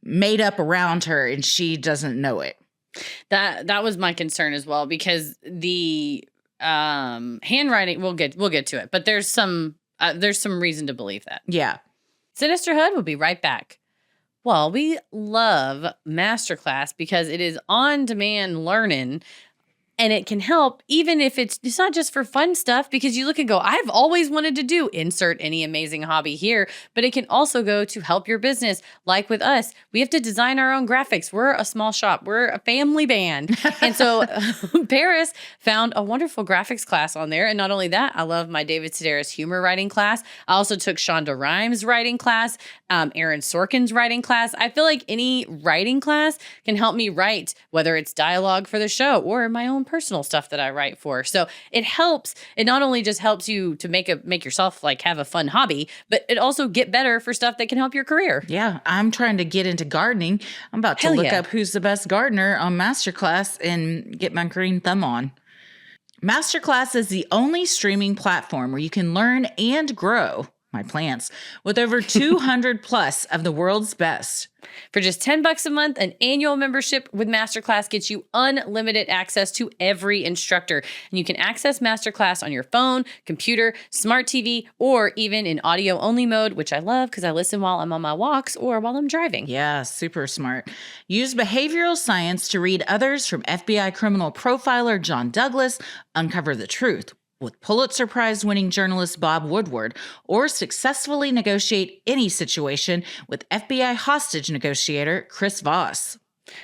made up around her and she doesn't know it. That was my concern as well, because the handwriting, we'll get to it, but there's some reason to believe that. Yeah. Sinisterhood will be right back. Well, we love Masterclass because it is on-demand learning, and it can help even if it's not just for fun stuff, because you look and go, I've always wanted to do insert any amazing hobby here, but it can also go to help your business. Like with us, we have to design our own graphics. We're a small shop. We're a family band. And so Paris found a wonderful graphics class on there. And not only that, I love my David Sedaris humor writing class. I also took Shonda Rhimes' writing class, Aaron Sorkin's writing class. I feel like any writing class can help me write, whether it's dialogue for the show or my own personal stuff that I write for. So it helps. It not only just helps you to make yourself like have a fun hobby, but it also get better for stuff that can help your career. Yeah. I'm trying to get into gardening. I'm about to look up who's the best gardener on Masterclass and get my green thumb on. Masterclass is the only streaming platform where you can learn and grow my plants with over 200 plus of the world's best. For just $10 a month, an annual membership with Masterclass gets you unlimited access to every instructor. And you can access Masterclass on your phone, computer, smart TV, or even in audio only mode, which I love because I listen while I'm on my walks or while I'm driving. Yeah, super smart. Use behavioral science to read others from FBI criminal profiler John Douglas, uncover the truth with Pulitzer Prize-winning journalist Bob Woodward, or successfully negotiate any situation with FBI hostage negotiator Chris Voss.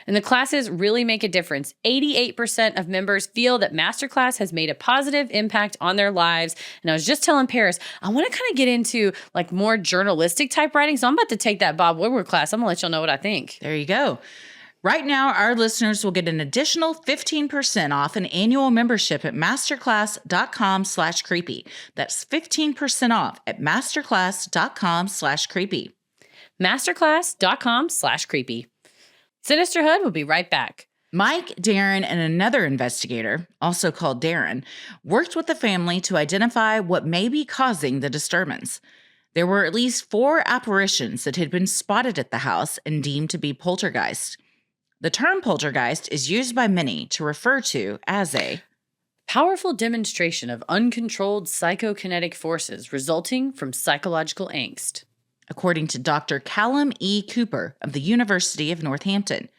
And the classes really make a difference. 88% of members feel that Masterclass has made a positive impact on their lives. And I was just telling Paris, I want to kind of get into like more journalistic type writing. So I'm about to take that Bob Woodward class. I'm going to let y'all know what I think. There you go. Right now, our listeners will get an additional 15% off an annual membership at masterclass.com/creepy. That's 15% off at masterclass.com/creepy. Masterclass.com/creepy. Sinisterhood will be right back. Mike, Darren, and another investigator, also called Darren, worked with the family to identify what may be causing the disturbance. There were at least 4 apparitions that had been spotted at the house and deemed to be poltergeist. The term poltergeist is used by many to refer to as a powerful demonstration of uncontrolled psychokinetic forces resulting from psychological angst, according to Dr. Callum E. Cooper of the University of Northampton.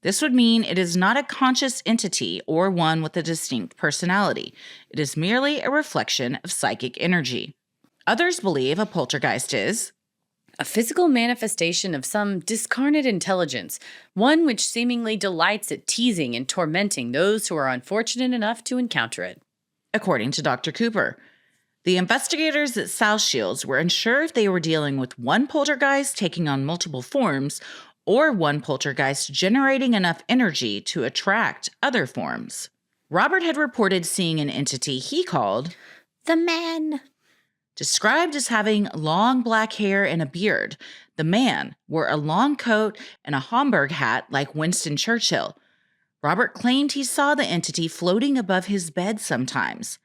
This would mean it is not a conscious entity or one with a distinct personality. It is merely a reflection of psychic energy. Others believe a poltergeist is a physical manifestation of some discarnate intelligence, one which seemingly delights at teasing and tormenting those who are unfortunate enough to encounter it, according to Dr. Cooper. The investigators at South Shields were unsure if they were dealing with one poltergeist taking on multiple forms or one poltergeist generating enough energy to attract other forms. Robert had reported seeing an entity he called the man. Described as having long black hair and a beard, the man wore a long coat and a Homburg hat like Winston Churchill. Robert claimed he saw the entity floating above his bed sometimes.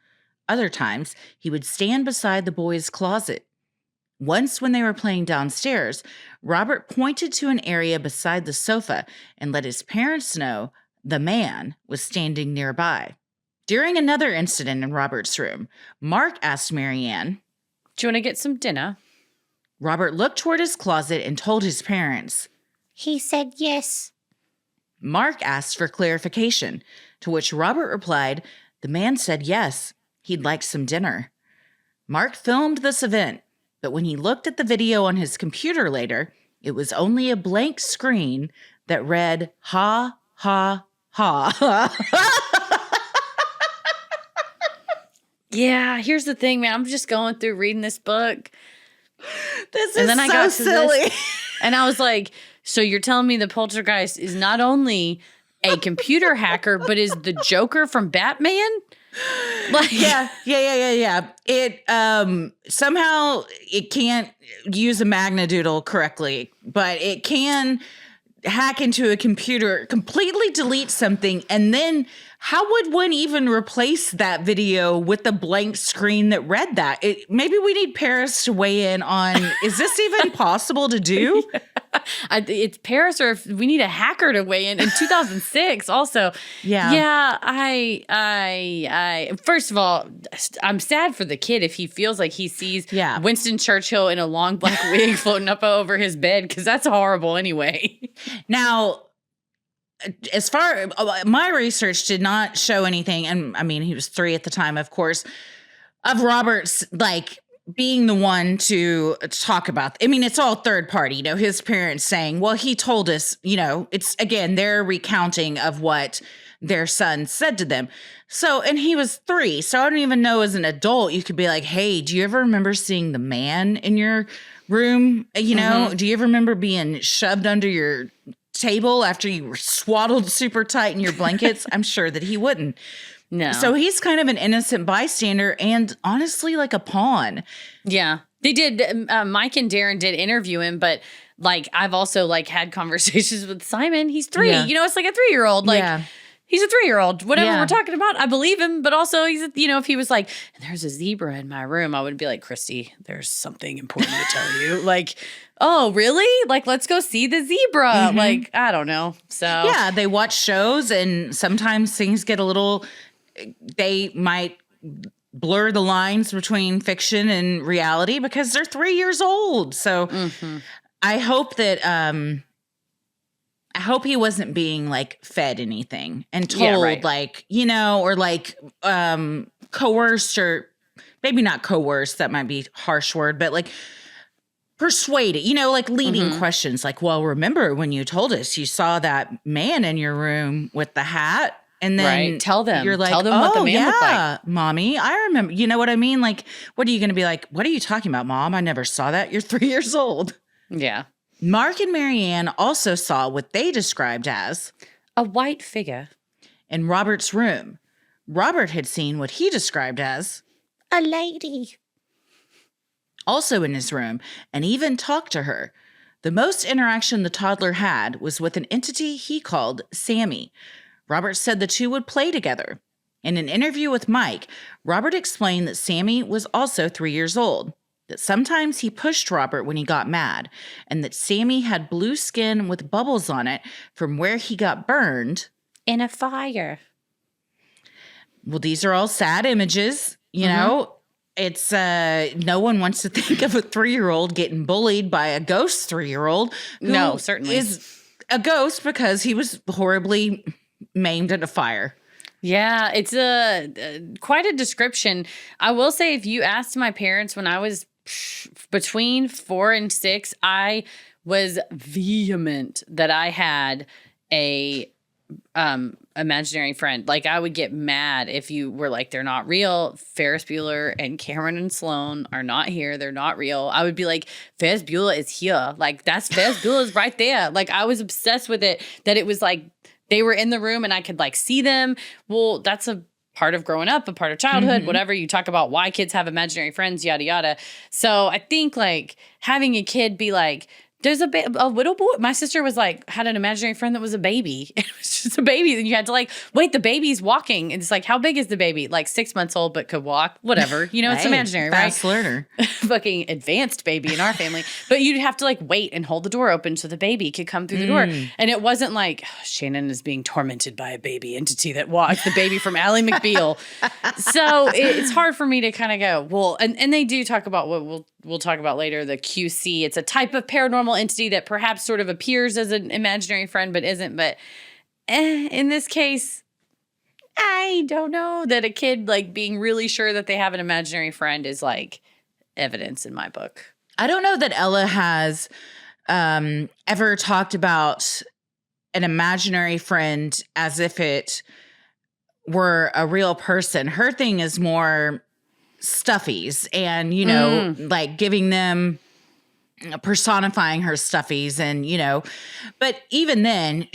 Other times, he would stand beside the boys' closet. Once, when they were playing downstairs, Robert pointed to an area beside the sofa and let his parents know the man was standing nearby. During another incident in Robert's room, Mark asked Marianne, "Do you want to get some dinner?" Robert looked toward his closet and told his parents. He said yes. Mark asked for clarification, to which Robert replied, the man said yes, he'd like some dinner. Mark filmed this event, but when he looked at the video on his computer later, it was only a blank screen that read, ha, ha, ha. Yeah, here's the thing, man. I'm just going through reading this book. This is so silly. And I was like, so you're telling me the poltergeist is not only a computer hacker, but is the Joker from Batman? Like, yeah. It somehow it can't use a magnadoodle correctly, but it can hack into a computer, completely delete something, and then how would one even replace that video with a blank screen that read that? Maybe we need Paris to weigh in on, is this even possible to do? It's Paris, or if we need a hacker to weigh in 2006 also. Yeah. I first of all, I'm sad for the kid if he feels like he sees Winston Churchill in a long black wig floating up over his bed, because that's horrible anyway. Now, as far my research did not show anything, and I mean, he was 3 at the time, of course, of Robert's like being the one to talk about. I mean, it's all third party, his parents saying, well, he told us, it's again, their recounting of what their son said to them. So, and he was 3. So I don't even know, as an adult, you could be like, hey, do you ever remember seeing the man in your room? Do you ever remember being shoved under your table after you were swaddled super tight in your blankets? I'm sure that he wouldn't. No. So he's kind of an innocent bystander and honestly like a pawn. Yeah. They did. Mike and Darren did interview him, but like I've also like had conversations with Simon. He's 3. Yeah. It's like a 3-year-old. Like he's a 3-year-old. Whatever we're talking about, I believe him. But also he's, if he was like, there's a zebra in my room, I would be like, Christy, there's something important to tell you. Like, oh, really? Like, let's go see the zebra. Mm-hmm. Like, I don't know. So yeah, they watch shows and sometimes things get a little, they might blur the lines between fiction and reality because they're 3 years old. So I hope that, I hope he wasn't being like fed anything and told like, or like coerced, or maybe not coerced, that might be a harsh word, but like persuaded, like leading questions like, well, remember when you told us you saw that man in your room with the hat? And then tell them. You're like, tell them what the man looked like. Mommy, I remember. You know what I mean? Like, what are you going to be like? What are you talking about, Mom? I never saw that. You're 3 years old. Yeah. Mark and Marianne also saw what they described as a white figure in Robert's room. Robert had seen what he described as a lady also in his room, and even talked to her. The most interaction the toddler had was with an entity he called Sammy. Robert said the two would play together. In an interview with Mike, Robert explained that Sammy was also 3 years old, that sometimes he pushed Robert when he got mad, and that Sammy had blue skin with bubbles on it from where he got burned in a fire. Well, these are all sad images, you know. It's no one wants to think of a 3-year-old getting bullied by a ghost 3-year-old. No, certainly is a ghost because he was horribly maimed in a fire. Yeah, it's quite a description. I will say, if you asked my parents when I was between 4 and 6, I was vehement that I had a imaginary friend. Like, I would get mad if you were like, they're not real. Ferris Bueller and Cameron and Sloan are not here. They're not real. I would be like, Ferris Bueller is here. Like, that's Ferris Bueller's right there. Like, I was obsessed with it, that it was like they were in the room and I could like see them. Well, that's a part of growing up, a part of childhood, whatever. You talk about why kids have imaginary friends, yada, yada. So I think like having a kid be like, there's a little boy. My sister was like, had an imaginary friend that was a baby. It was just a baby. And you had to like, wait, the baby's walking. And it's like, how big is the baby? Like 6 months old, but could walk, whatever. You know, it's imaginary, right? Fast learner. Fucking advanced baby in our family. But you'd have to like wait and hold the door open so the baby could come through the door. And it wasn't like, oh, Shannon is being tormented by a baby entity that walked, the baby from Ally McBeal. So it's hard for me to kind of go, well, and they do talk about what we'll talk about later, the QC. It's a type of paranormal entity that perhaps sort of appears as an imaginary friend, but isn't. But in this case, I don't know that a kid like being really sure that they have an imaginary friend is like evidence in my book. I don't know that Ella has ever talked about an imaginary friend as if it were a real person. Her thing is more stuffies and, you know, like giving them, personifying her stuffies and, you know, but even then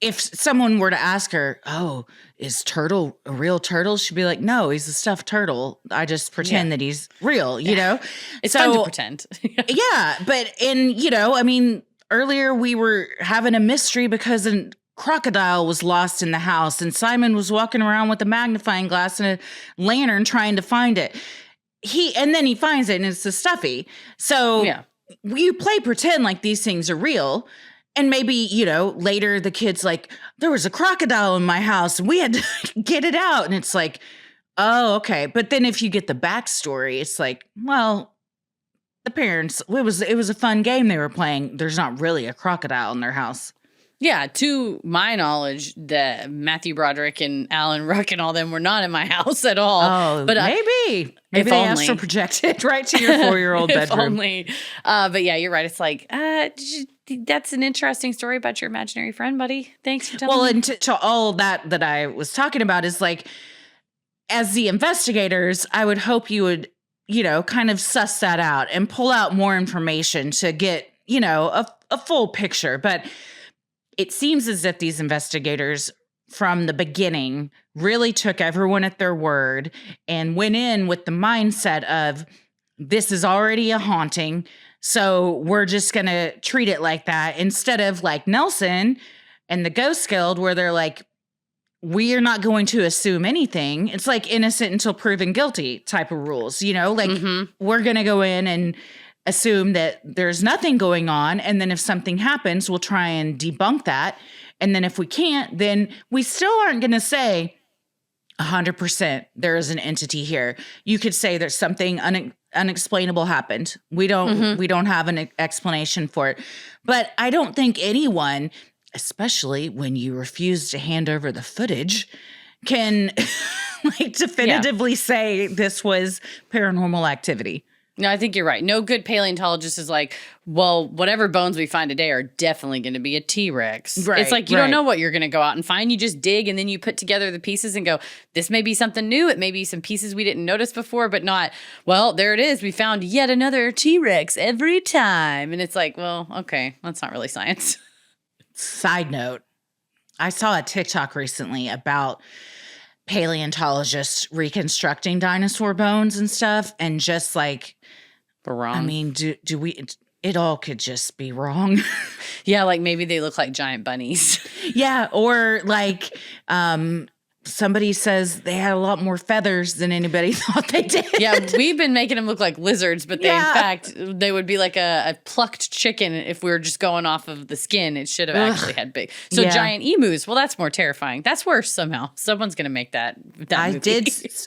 if someone were to ask her, oh, is Turtle a real turtle? She'd be like, no, he's a stuffed turtle. I just pretend that he's real, you know? It's fun to pretend. Yeah. But, and, you know, I mean, earlier we were having a mystery because a crocodile was lost in the house and Simon was walking around with a magnifying glass and a lantern trying to find it. And then he finds it and it's a stuffy. So you play pretend like these things are real. And maybe, later the kid's like, there was a crocodile in my house and we had to get it out. And it's like, oh, okay. But then if you get the backstory, it's like, well, the parents, it was a fun game they were playing. There's not really a crocodile in their house. Yeah, to my knowledge, that Matthew Broderick and Alan Ruck and all them were not in my house at all. Oh, but maybe they asked for projected right to your 4-year-old bedroom. If only. But yeah, you're right. It's like, that's an interesting story about your imaginary friend, buddy. Thanks for telling me. Well, and to all that I was talking about is like, as the investigators, I would hope you would, kind of suss that out and pull out more information to get, a full picture. But it seems as if these investigators from the beginning really took everyone at their word and went in with the mindset of this is already a haunting, so we're just going to treat it like that, instead of like Nelson and the Ghost Guild where they're like, we are not going to assume anything. It's like innocent until proven guilty type of rules, we're going to go in and assume that there's nothing going on. And then if something happens, we'll try and debunk that. And then if we can't, then we still aren't going to say 100% there is an entity here. You could say there's something unexplainable happened. We don't have an explanation for it. But I don't think anyone, especially when you refuse to hand over the footage, can definitively say this was paranormal activity. No, I think you're right. No good paleontologist is like, well, whatever bones we find today are definitely going to be a T-Rex. Right, it's like you don't know what you're going to go out and find. You just dig and then you put together the pieces and go, this may be something new. It may be some pieces we didn't notice before, but not, well, there it is. We found yet another T-Rex every time. And it's like, well, okay, that's not really science. Side note, I saw a TikTok recently about paleontologists reconstructing dinosaur bones and stuff, and just like, wrong. I mean, do we? It all could just be wrong. Yeah, like maybe they look like giant bunnies. Yeah, or like somebody says they had a lot more feathers than anybody thought they did. Yeah, we've been making them look like lizards, but in fact, they would be like a plucked chicken if we were just going off of the skin. It should have actually had big. So giant emus, well, that's more terrifying. That's worse somehow. Someone's going to make that movie.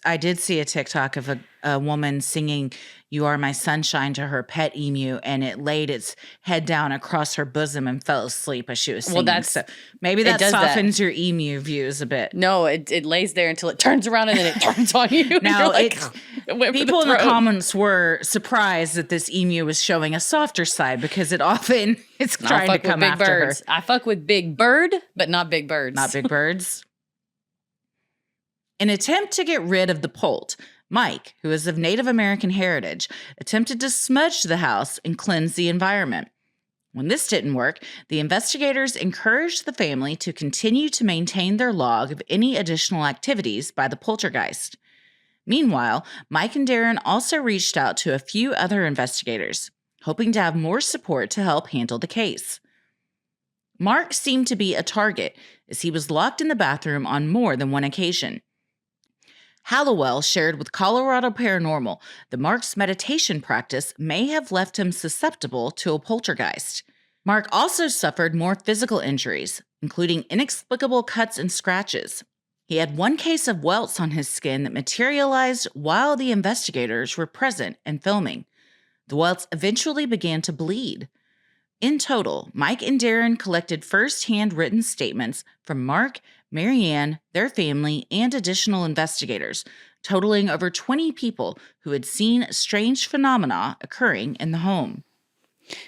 I did see a TikTok of a woman singing "You Are My Sunshine" to her pet emu, and it laid its head down across her bosom and fell asleep as she was singing. Well, so maybe that softens your emu views a bit. No, it lays there until it turns around and then it turns on you. Now, like, people in the comments were surprised that this emu was showing a softer side because it often is trying to come after birds. her. I fuck with big bird, but not big birds. Not big birds. In an attempt to get rid of the Polt, Mike, who is of Native American heritage, attempted to smudge the house and cleanse the environment. When this didn't work, the investigators encouraged the family to continue to maintain their log of any additional activities by the poltergeist. Meanwhile, Mike and Darren also reached out to a few other investigators, hoping to have more support to help handle the case. Mark seemed to be a target, as he was locked in the bathroom on more than one occasion. Hallowell shared with Colorado Paranormal that Mark's meditation practice may have left him susceptible to a poltergeist. Mark also suffered more physical injuries, including inexplicable cuts and scratches. He had one case of welts on his skin that materialized while the investigators were present and filming. The welts eventually began to bleed. In total, Mike and Darren collected first-hand written statements from Mark, Marianne, their family, and additional investigators, totaling over 20 people who had seen strange phenomena occurring in the home.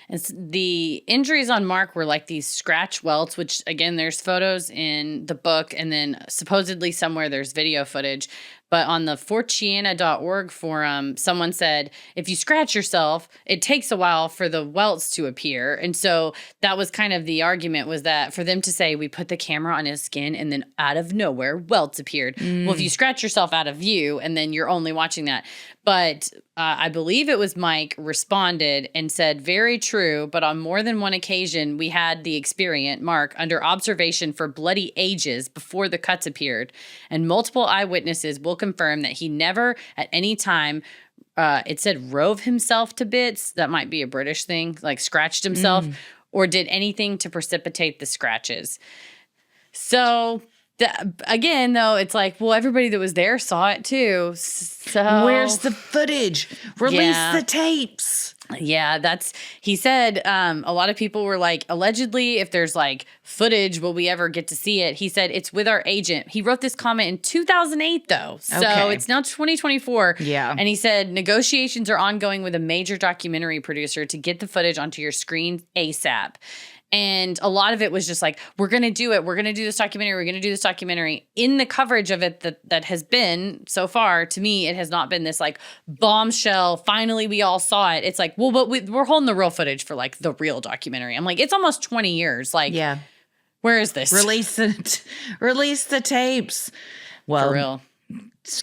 The injuries on Mark were like these scratch welts, which, again, there's photos in the book, and then supposedly somewhere there's video footage. But on the forchiana.org forum, someone said, if you scratch yourself, it takes a while for the welts to appear. And so that was kind of the argument, was that for them to say, we put the camera on his skin and then out of nowhere, welts appeared. Well, if you scratch yourself out of view and then you're only watching that. But I believe it was Mike, responded and said, very true, but on more than one occasion, we had the experient, Mark, under observation for bloody ages before the cuts appeared, and multiple eyewitnesses will confirm that he never at any time, it said rove himself to bits, that might be a British thing, like scratched himself, or did anything to precipitate the scratches. So... again, though, it's like, well, everybody that was there saw it too. So where's the footage? Release the tapes. Yeah, he said a lot of people were like, allegedly, if there's like footage, will we ever get to see it? He said it's with our agent. He wrote this comment in 2008, though. So it's now 2024. Yeah. And he said negotiations are ongoing with a major documentary producer to get the footage onto your screen ASAP. And a lot of it was just like, we're going to do it. We're going to do this documentary. We're going to do this documentary. In the coverage of it that has been so far, to me, it has not been this like bombshell. Finally, we all saw it. It's like, well, but we're holding the real footage for like the real documentary. I'm like, it's almost 20 years. Like, yeah, where is this? Release it. Release the tapes. Well, for real.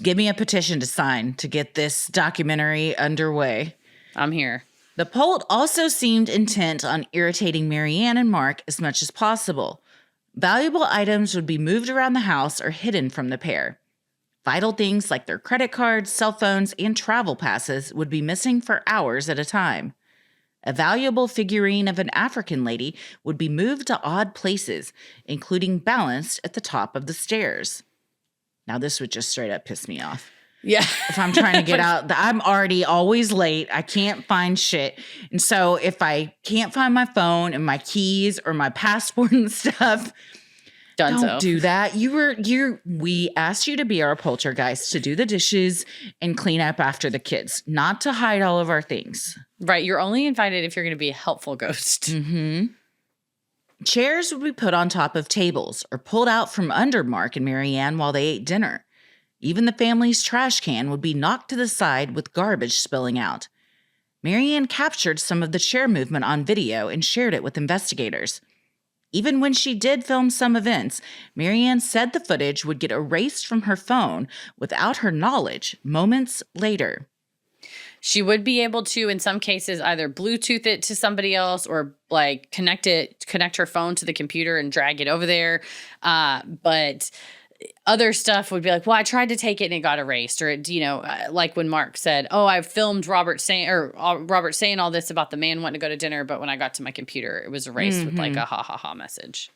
Give me a petition to sign to get this documentary underway. I'm here. The Polt also seemed intent on irritating Marianne and Mark as much as possible. Valuable items would be moved around the house or hidden from the pair. Vital things like their credit cards, cell phones, and travel passes would be missing for hours at a time. A valuable figurine of an African lady would be moved to odd places, including balanced at the top of the stairs. Now, this would just straight up piss me off. Yeah. If I'm trying to get out, I'm already always late. I can't find shit. And so if I can't find my phone and my keys or my passport and stuff, don't do that. We asked you to be our poltergeist, to do the dishes and clean up after the kids, not to hide all of our things. Right. You're only invited if you're going to be a helpful ghost. Mm-hmm. Chairs would be put on top of tables or pulled out from under Mark and Marianne while they ate dinner. Even the family's trash can would be knocked to the side with garbage spilling out. Marianne captured some of the chair movement on video and shared it with investigators. Even when she did film some events, Marianne said the footage would get erased from her phone without her knowledge moments later. She would be able to, in some cases, either Bluetooth it to somebody else or like connect her phone to the computer and drag it over there. But other stuff would be like, well, I tried to take it and it got erased. Or, like when Mark said, oh, I filmed Robert saying all this about the man wanting to go to dinner, but when I got to my computer, it was erased with like a ha ha ha message.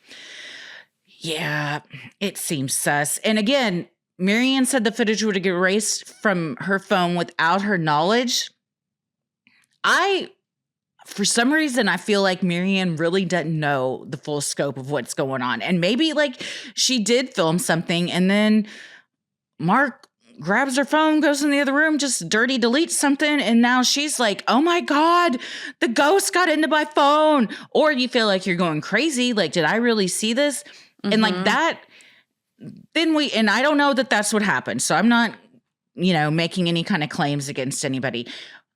Yeah, it seems sus. And again, Marianne said the footage would get erased from her phone without her knowledge. For some reason, I feel like Marianne really doesn't know the full scope of what's going on. And maybe like she did film something and then Mark grabs her phone, goes in the other room, just dirty deletes something. And now she's like, oh my God, the ghost got into my phone. Or you feel like you're going crazy. Like, did I really see this? Mm-hmm. And like that, and I don't know that that's what happened. So I'm not, making any kind of claims against anybody.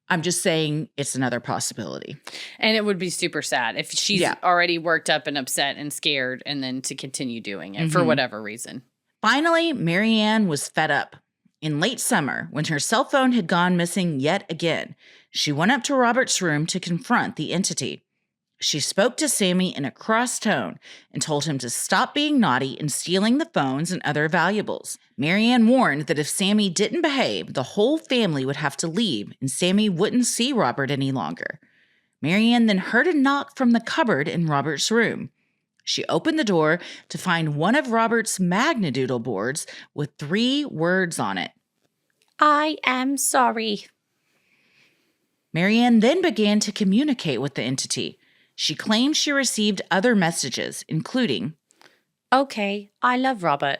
I'm just saying it's another possibility. And it would be super sad if she's already worked up and upset and scared and then to continue doing it for whatever reason. Finally, Marianne was fed up. In late summer, when her cell phone had gone missing yet again, she went up to Robert's room to confront the entity. She spoke to Sammy in a cross tone and told him to stop being naughty and stealing the phones and other valuables. Marianne warned that if Sammy didn't behave, the whole family would have to leave and Sammy wouldn't see Robert any longer. Marianne then heard a knock from the cupboard in Robert's room. She opened the door to find one of Robert's Magnadoodle boards with 3 words on it. I am sorry. Marianne then began to communicate with the entity. She claimed she received other messages, including, okay, I love Robert.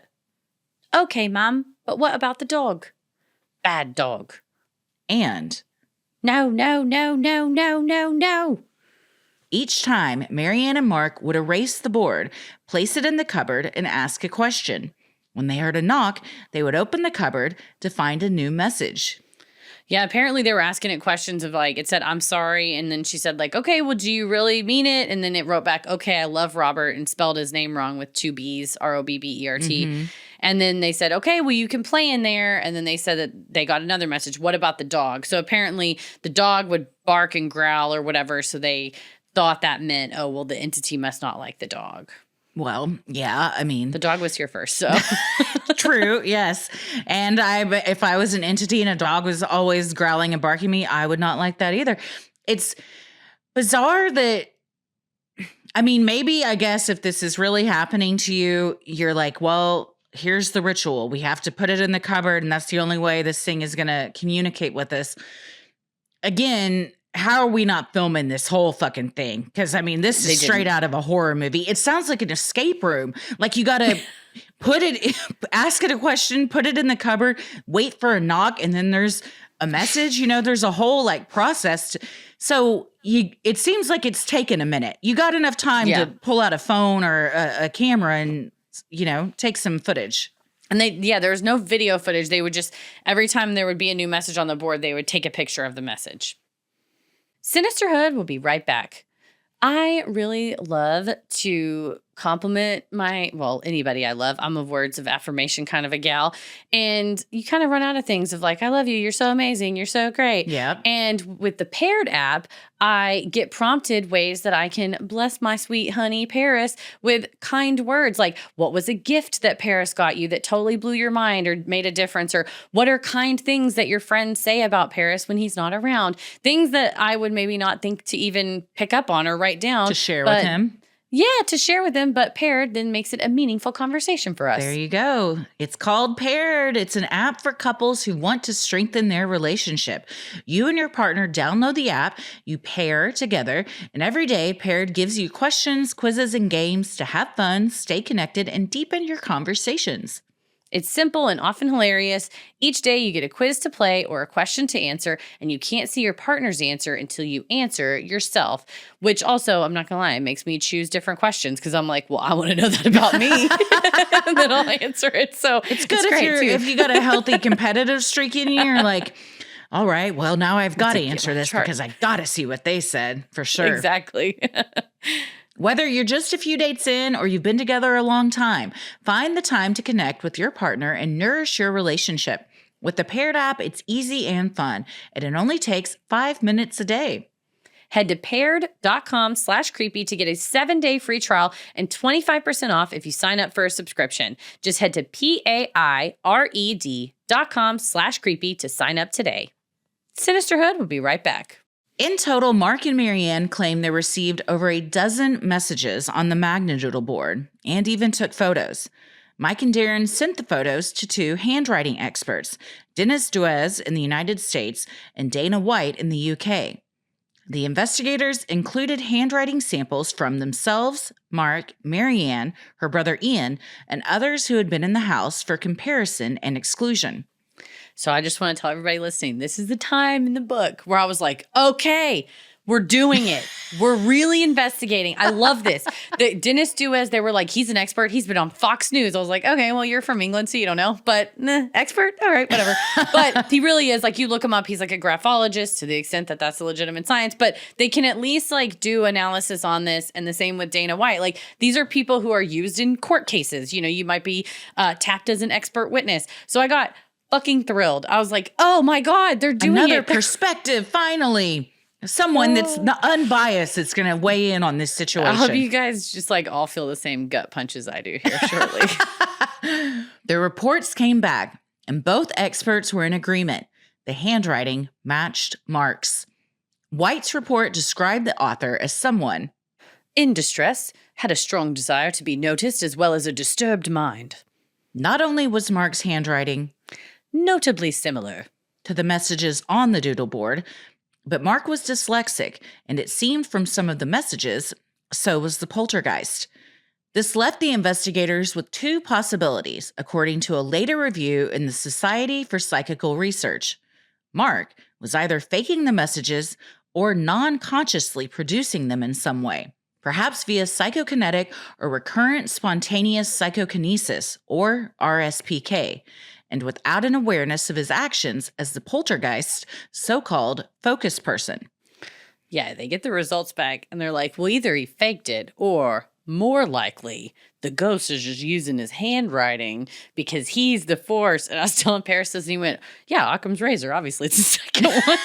Okay, Mum, but what about the dog? Bad dog. And, no, no, no, no, no, no, no. Each time, Marianne and Mark would erase the board, place it in the cupboard, and ask a question. When they heard a knock, they would open the cupboard to find a new message. Yeah, apparently they were asking it questions of like, it said, I'm sorry. And then she said like, okay, well, do you really mean it? And then it wrote back, okay, I love Robert, and spelled his name wrong with 2 B's, Robbert. Mm-hmm. And then they said, okay, well, you can play in there. And then they said that they got another message. What about the dog? So apparently the dog would bark and growl or whatever. So they thought that meant, oh, well, the entity must not like the dog. Well, yeah, I mean, the dog was here first, so. True, yes. And if I was an entity and a dog was always growling and barking me, I would not like that either. It's bizarre that, I mean, maybe, I guess, if this is really happening to you, you're like, well, here's the ritual. We have to put it in the cupboard, and that's the only way this thing is going to communicate with us. Again, how are we not filming this whole fucking thing? Because, I mean, this is straight out of a horror movie. It sounds like an escape room. Like, you got to ask it a question, put it in the cupboard, wait for a knock, and then there's a message. You know, there's a whole, like, process. So it seems like it's taken a minute. You got enough time to pull out a phone or a camera and, you know, take some footage. And there was no video footage. They would just, every time there would be a new message on the board, they would take a picture of the message. Sinisterhood will be right back. I really love to compliment anybody I love. I'm a words of affirmation kind of a gal. And you kind of run out of things of like, I love you. You're so amazing. You're so great. Yeah. And with the Paired app, I get prompted ways that I can bless my sweet honey Paris with kind words. Like, what was a gift that Paris got you that totally blew your mind or made a difference? Or what are kind things that your friends say about Paris when he's not around? Things that I would maybe not think to even pick up on or write down. To share with him. Yeah, to share with them, but Paired then makes it a meaningful conversation for us. There you go. It's called Paired. It's an app for couples who want to strengthen their relationship. You and your partner download the app, you pair together, and every day Paired gives you questions, quizzes, and games to have fun, stay connected, and deepen your conversations. It's simple and often hilarious. Each day you get a quiz to play or a question to answer, and you can't see your partner's answer until you answer yourself, which also, I'm not going to lie, it makes me choose different questions because I'm like, well, I want to know that about me. And then I'll answer it. So it's good if you got a healthy competitive streak in you, you're like, all right, well, now I've got to answer this because I got to see what they said for sure. Exactly. Whether you're just a few dates in or you've been together a long time, find the time to connect with your partner and nourish your relationship. With the Paired app, it's easy and fun, and it only takes 5 minutes a day. Head to paired.com/creepy to get a 7-day free trial and 25% off if you sign up for a subscription. Just head to paired.com/creepy to sign up today. Sinisterhood will be right back. In total, Mark and Marianne claim they received over a dozen messages on the Magnadoodle board and even took photos. Mike and Darren sent the photos to 2 handwriting experts, Dennis Duez in the United States and Dana White in the UK. The investigators included handwriting samples from themselves, Mark, Marianne, her brother Ian, and others who had been in the house for comparison and exclusion. So I just want to tell everybody listening, this is the time in the book where I was like, okay, we're doing it. We're really investigating. I love this. The Dennis Duez, they were like, he's an expert. He's been on Fox News. I was like, okay, well, you're from England, so you don't know. But expert? All right, whatever. But he really is. Like, you look him up, he's like a graphologist to the extent that that's a legitimate science. But they can at least like do analysis on this. And the same with Dana White. Like, these are people who are used in court cases. You know, you might be tapped as an expert witness. So I got fucking thrilled. I was like, oh my God, they're doing another perspective, finally. Someone that's not unbiased that's going to weigh in on this situation. I hope you guys just like all feel the same gut punches I do here shortly. The reports came back, and both experts were in agreement. The handwriting matched Mark's. White's report described the author as someone in distress, had a strong desire to be noticed as well as a disturbed mind. Not only was Mark's handwriting notably similar to the messages on the doodle board, but Mark was dyslexic, and it seemed from some of the messages, so was the poltergeist. This left the investigators with 2 possibilities, according to a later review in the Society for Psychical Research. Mark was either faking the messages or non-consciously producing them in some way, perhaps via psychokinetic or recurrent spontaneous psychokinesis, or RSPK, and without an awareness of his actions as the poltergeist's so-called focus person. Yeah, they get the results back, and they're like, well, either he faked it, or more likely, the ghost is just using his handwriting because he's the force. And I was telling Paris this, and he went, yeah, Occam's razor. Obviously, it's the second one.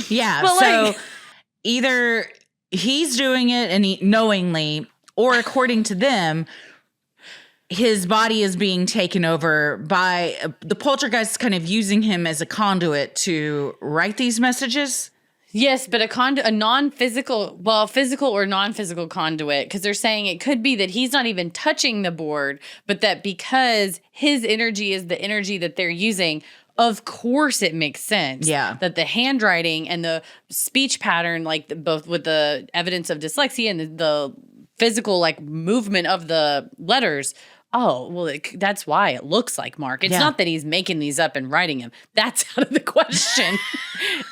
Yeah. But, So like- either he's doing it and he knowingly, or according to them, his body is being taken over by the poltergeist, kind of using him as a conduit to write these messages. Yes, but a non-physical, well, physical or non-physical conduit, because they're saying it could be that he's not even touching the board, but that because his energy is the energy that they're using, of course it makes sense. Yeah. That the handwriting and the speech pattern, like both with the evidence of dyslexia and the physical like movement of the letters. Oh, well, that's why it looks like Mark. It's not that he's making these up and writing them. That's out of the question.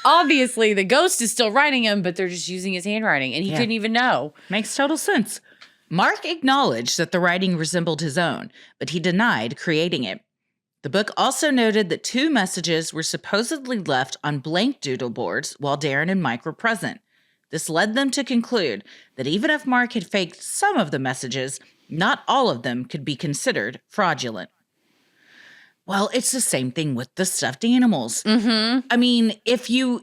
Obviously, the ghost is still writing them, but they're just using his handwriting, and he couldn't even know. Makes total sense. Mark acknowledged that the writing resembled his own, but he denied creating it. The book also noted that 2 messages were supposedly left on blank doodle boards while Darren and Mike were present. This led them to conclude that even if Mark had faked some of the messages, not all of them could be considered fraudulent. Well, it's the same thing with the stuffed animals. Mm-hmm. I mean, if you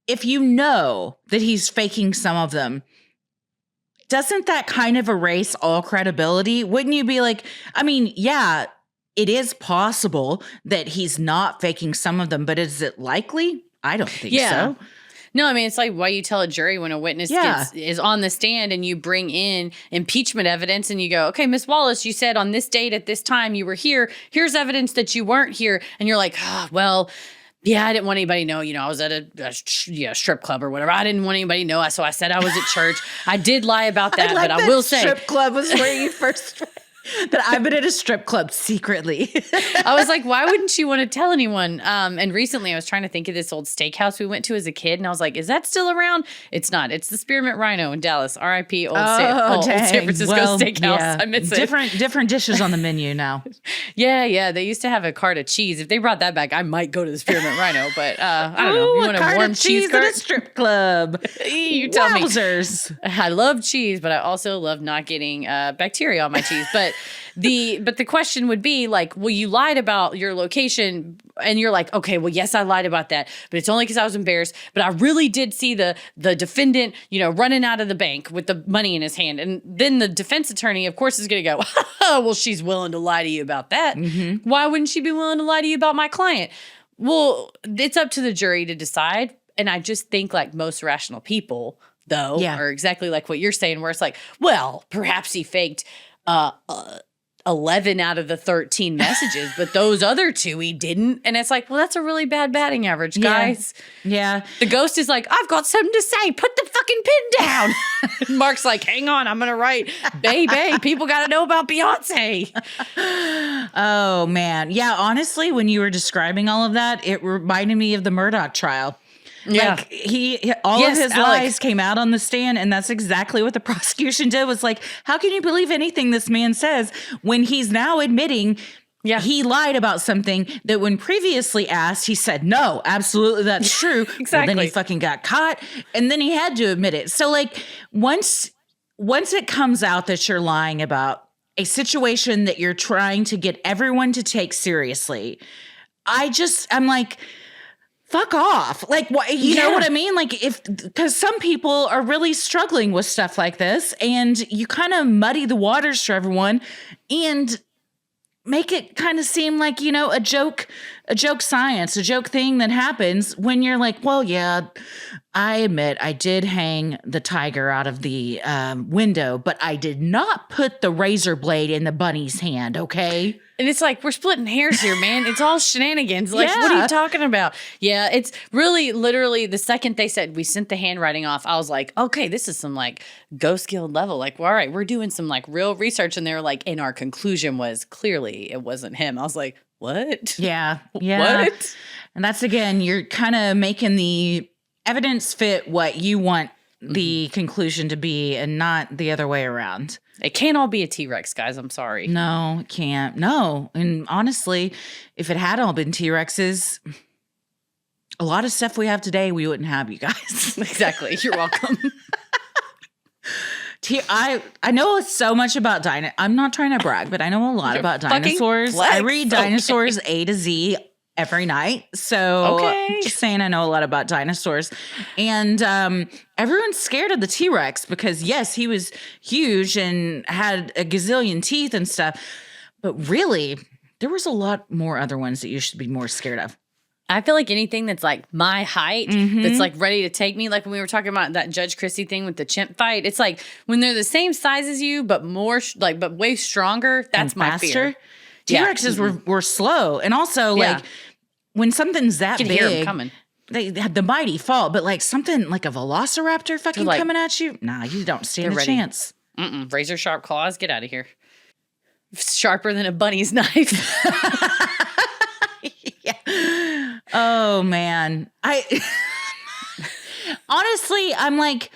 know that he's faking some of them, doesn't that kind of erase all credibility? Wouldn't you be like, I mean, yeah, it is possible that he's not faking some of them, but is it likely? I don't think so. No, I mean, it's like why you tell a jury when a witness is on the stand and you bring in impeachment evidence and you go, okay, Miss Wallace, you said on this date at this time you were here. Here's evidence that you weren't here. And you're like, well, yeah, I didn't want anybody to know, I was at a strip club or whatever. I didn't want anybody to know. So I said I was at church. I did lie about that, but I will say. Strip club was where you first... that I've been at a strip club secretly. I was like, why wouldn't you want to tell anyone? And recently I was trying to think of this old steakhouse we went to as a kid. And I was like, is that still around? It's not. It's the Spearmint Rhino in Dallas. R.I.P. Old San Francisco Steakhouse. Yeah. I miss it. Different dishes on the menu now. Yeah. They used to have a cart of cheese. If they brought that back, I might go to the Spearmint Rhino. But I don't know. You want a warm cheese cart? At a strip club. You tell Wowzers. me. I love cheese, but I also love not getting bacteria on my cheese. But the question would be like, well, you lied about your location and you're like, okay, well, yes, I lied about that, but it's only because I was embarrassed. But I really did see the defendant, running out of the bank with the money in his hand. And then the defense attorney, of course, is going to go, well, she's willing to lie to you about that. Mm-hmm. Why wouldn't she be willing to lie to you about my client? Well, it's up to the jury to decide. And I just think like most rational people, though, are exactly like what you're saying, where it's like, well, perhaps he faked 11 out of the 13 messages, but those other 2 he didn't. And it's like, well, that's a really bad batting average, guys. Yeah. The ghost is like, I've got something to say. Put the fucking pin down. And Mark's like, hang on, I'm going to write, baby, people got to know about Beyonce. Oh, man. Yeah, honestly, when you were describing all of that, it reminded me of the Murdoch trial. Yeah. Like all of his lies came out on the stand, and that's exactly what the prosecution did. Was like, how can you believe anything this man says when he's now admitting he lied about something that when previously asked, he said, no, absolutely, that's true. Exactly. Well, then he fucking got caught, and then he had to admit it. So like once it comes out that you're lying about a situation that you're trying to get everyone to take seriously, I'm like, fuck off. Like, what, you know what I mean? Like, because some people are really struggling with stuff like this, and you kind of muddy the waters for everyone and make it kind of seem like, a joke science, a joke thing that happens when you're like, well, yeah, I admit I did hang the tiger out of the window, but I did not put the razor blade in the bunny's hand, okay? And it's like, we're splitting hairs here, man. It's all shenanigans. Like, what are you talking about? Yeah, it's really literally the second they said we sent the handwriting off, I was like, okay, this is some like Ghost Guild level. Like, well, all right, we're doing some like real research. And they were like, and our conclusion was clearly it wasn't him. I was like, what? Yeah. What? And that's, again, you're kind of making the evidence fit what you want the conclusion to be and not the other way around. It can't all be a T-Rex, guys. I'm sorry. No, it can't. No. And honestly, if it had all been T-Rexes, a lot of stuff we have today, we wouldn't have, you guys. Exactly. You're welcome. I know so much about dinosaurs. I'm not trying to brag, but I know a lot about dinosaurs. Flex. I read dinosaurs A to Z every night. So just saying I know a lot about dinosaurs. And everyone's scared of the T-Rex because, yes, he was huge and had a gazillion teeth and stuff. But really, there was a lot more other ones that you should be more scared of. I feel like anything that's like my height, that's like ready to take me, like when we were talking about that Judge Christie thing with the chimp fight, it's like when they're the same size as you, but more but way stronger. That's my fear. T-Rexes were slow, and also like when something's that you can big, hear them coming. They had the mighty fall, but like something like a velociraptor fucking coming at you, nah, you don't stand a chance. Razor sharp claws, get out of here. Sharper than a bunny's knife. Oh man. Honestly, I'm like,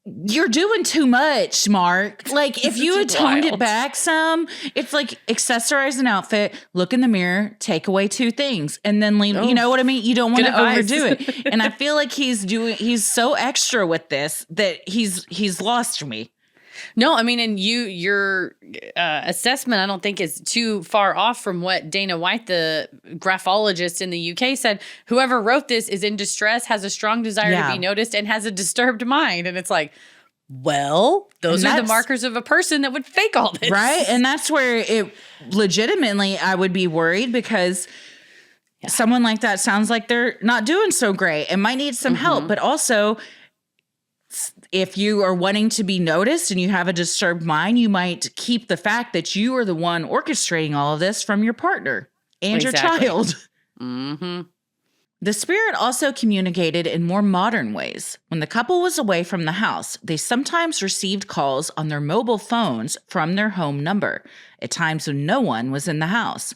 you're doing too much, Mark. Like if you had toned it back some, it's like accessorize an outfit, look in the mirror, take away 2 things, and then leave. You know what I mean? You don't want to overdo it. And I feel like he's so extra with this that he's lost me. No, I mean, and your assessment, I don't think is too far off from what Dana White, the graphologist in the UK, said. Whoever wrote this is in distress, has a strong desire to be noticed, and has a disturbed mind. And it's like, well, those are the markers of a person that would fake all this. Right? And that's where it legitimately, I would be worried because someone like that sounds like they're not doing so great and might need some help. But also, if you are wanting to be noticed and you have a disturbed mind, you might keep the fact that you are the one orchestrating all of this from your partner and your child. The spirit also communicated in more modern ways. When the couple was away from the house, they sometimes received calls on their mobile phones from their home number, at times when no one was in the house.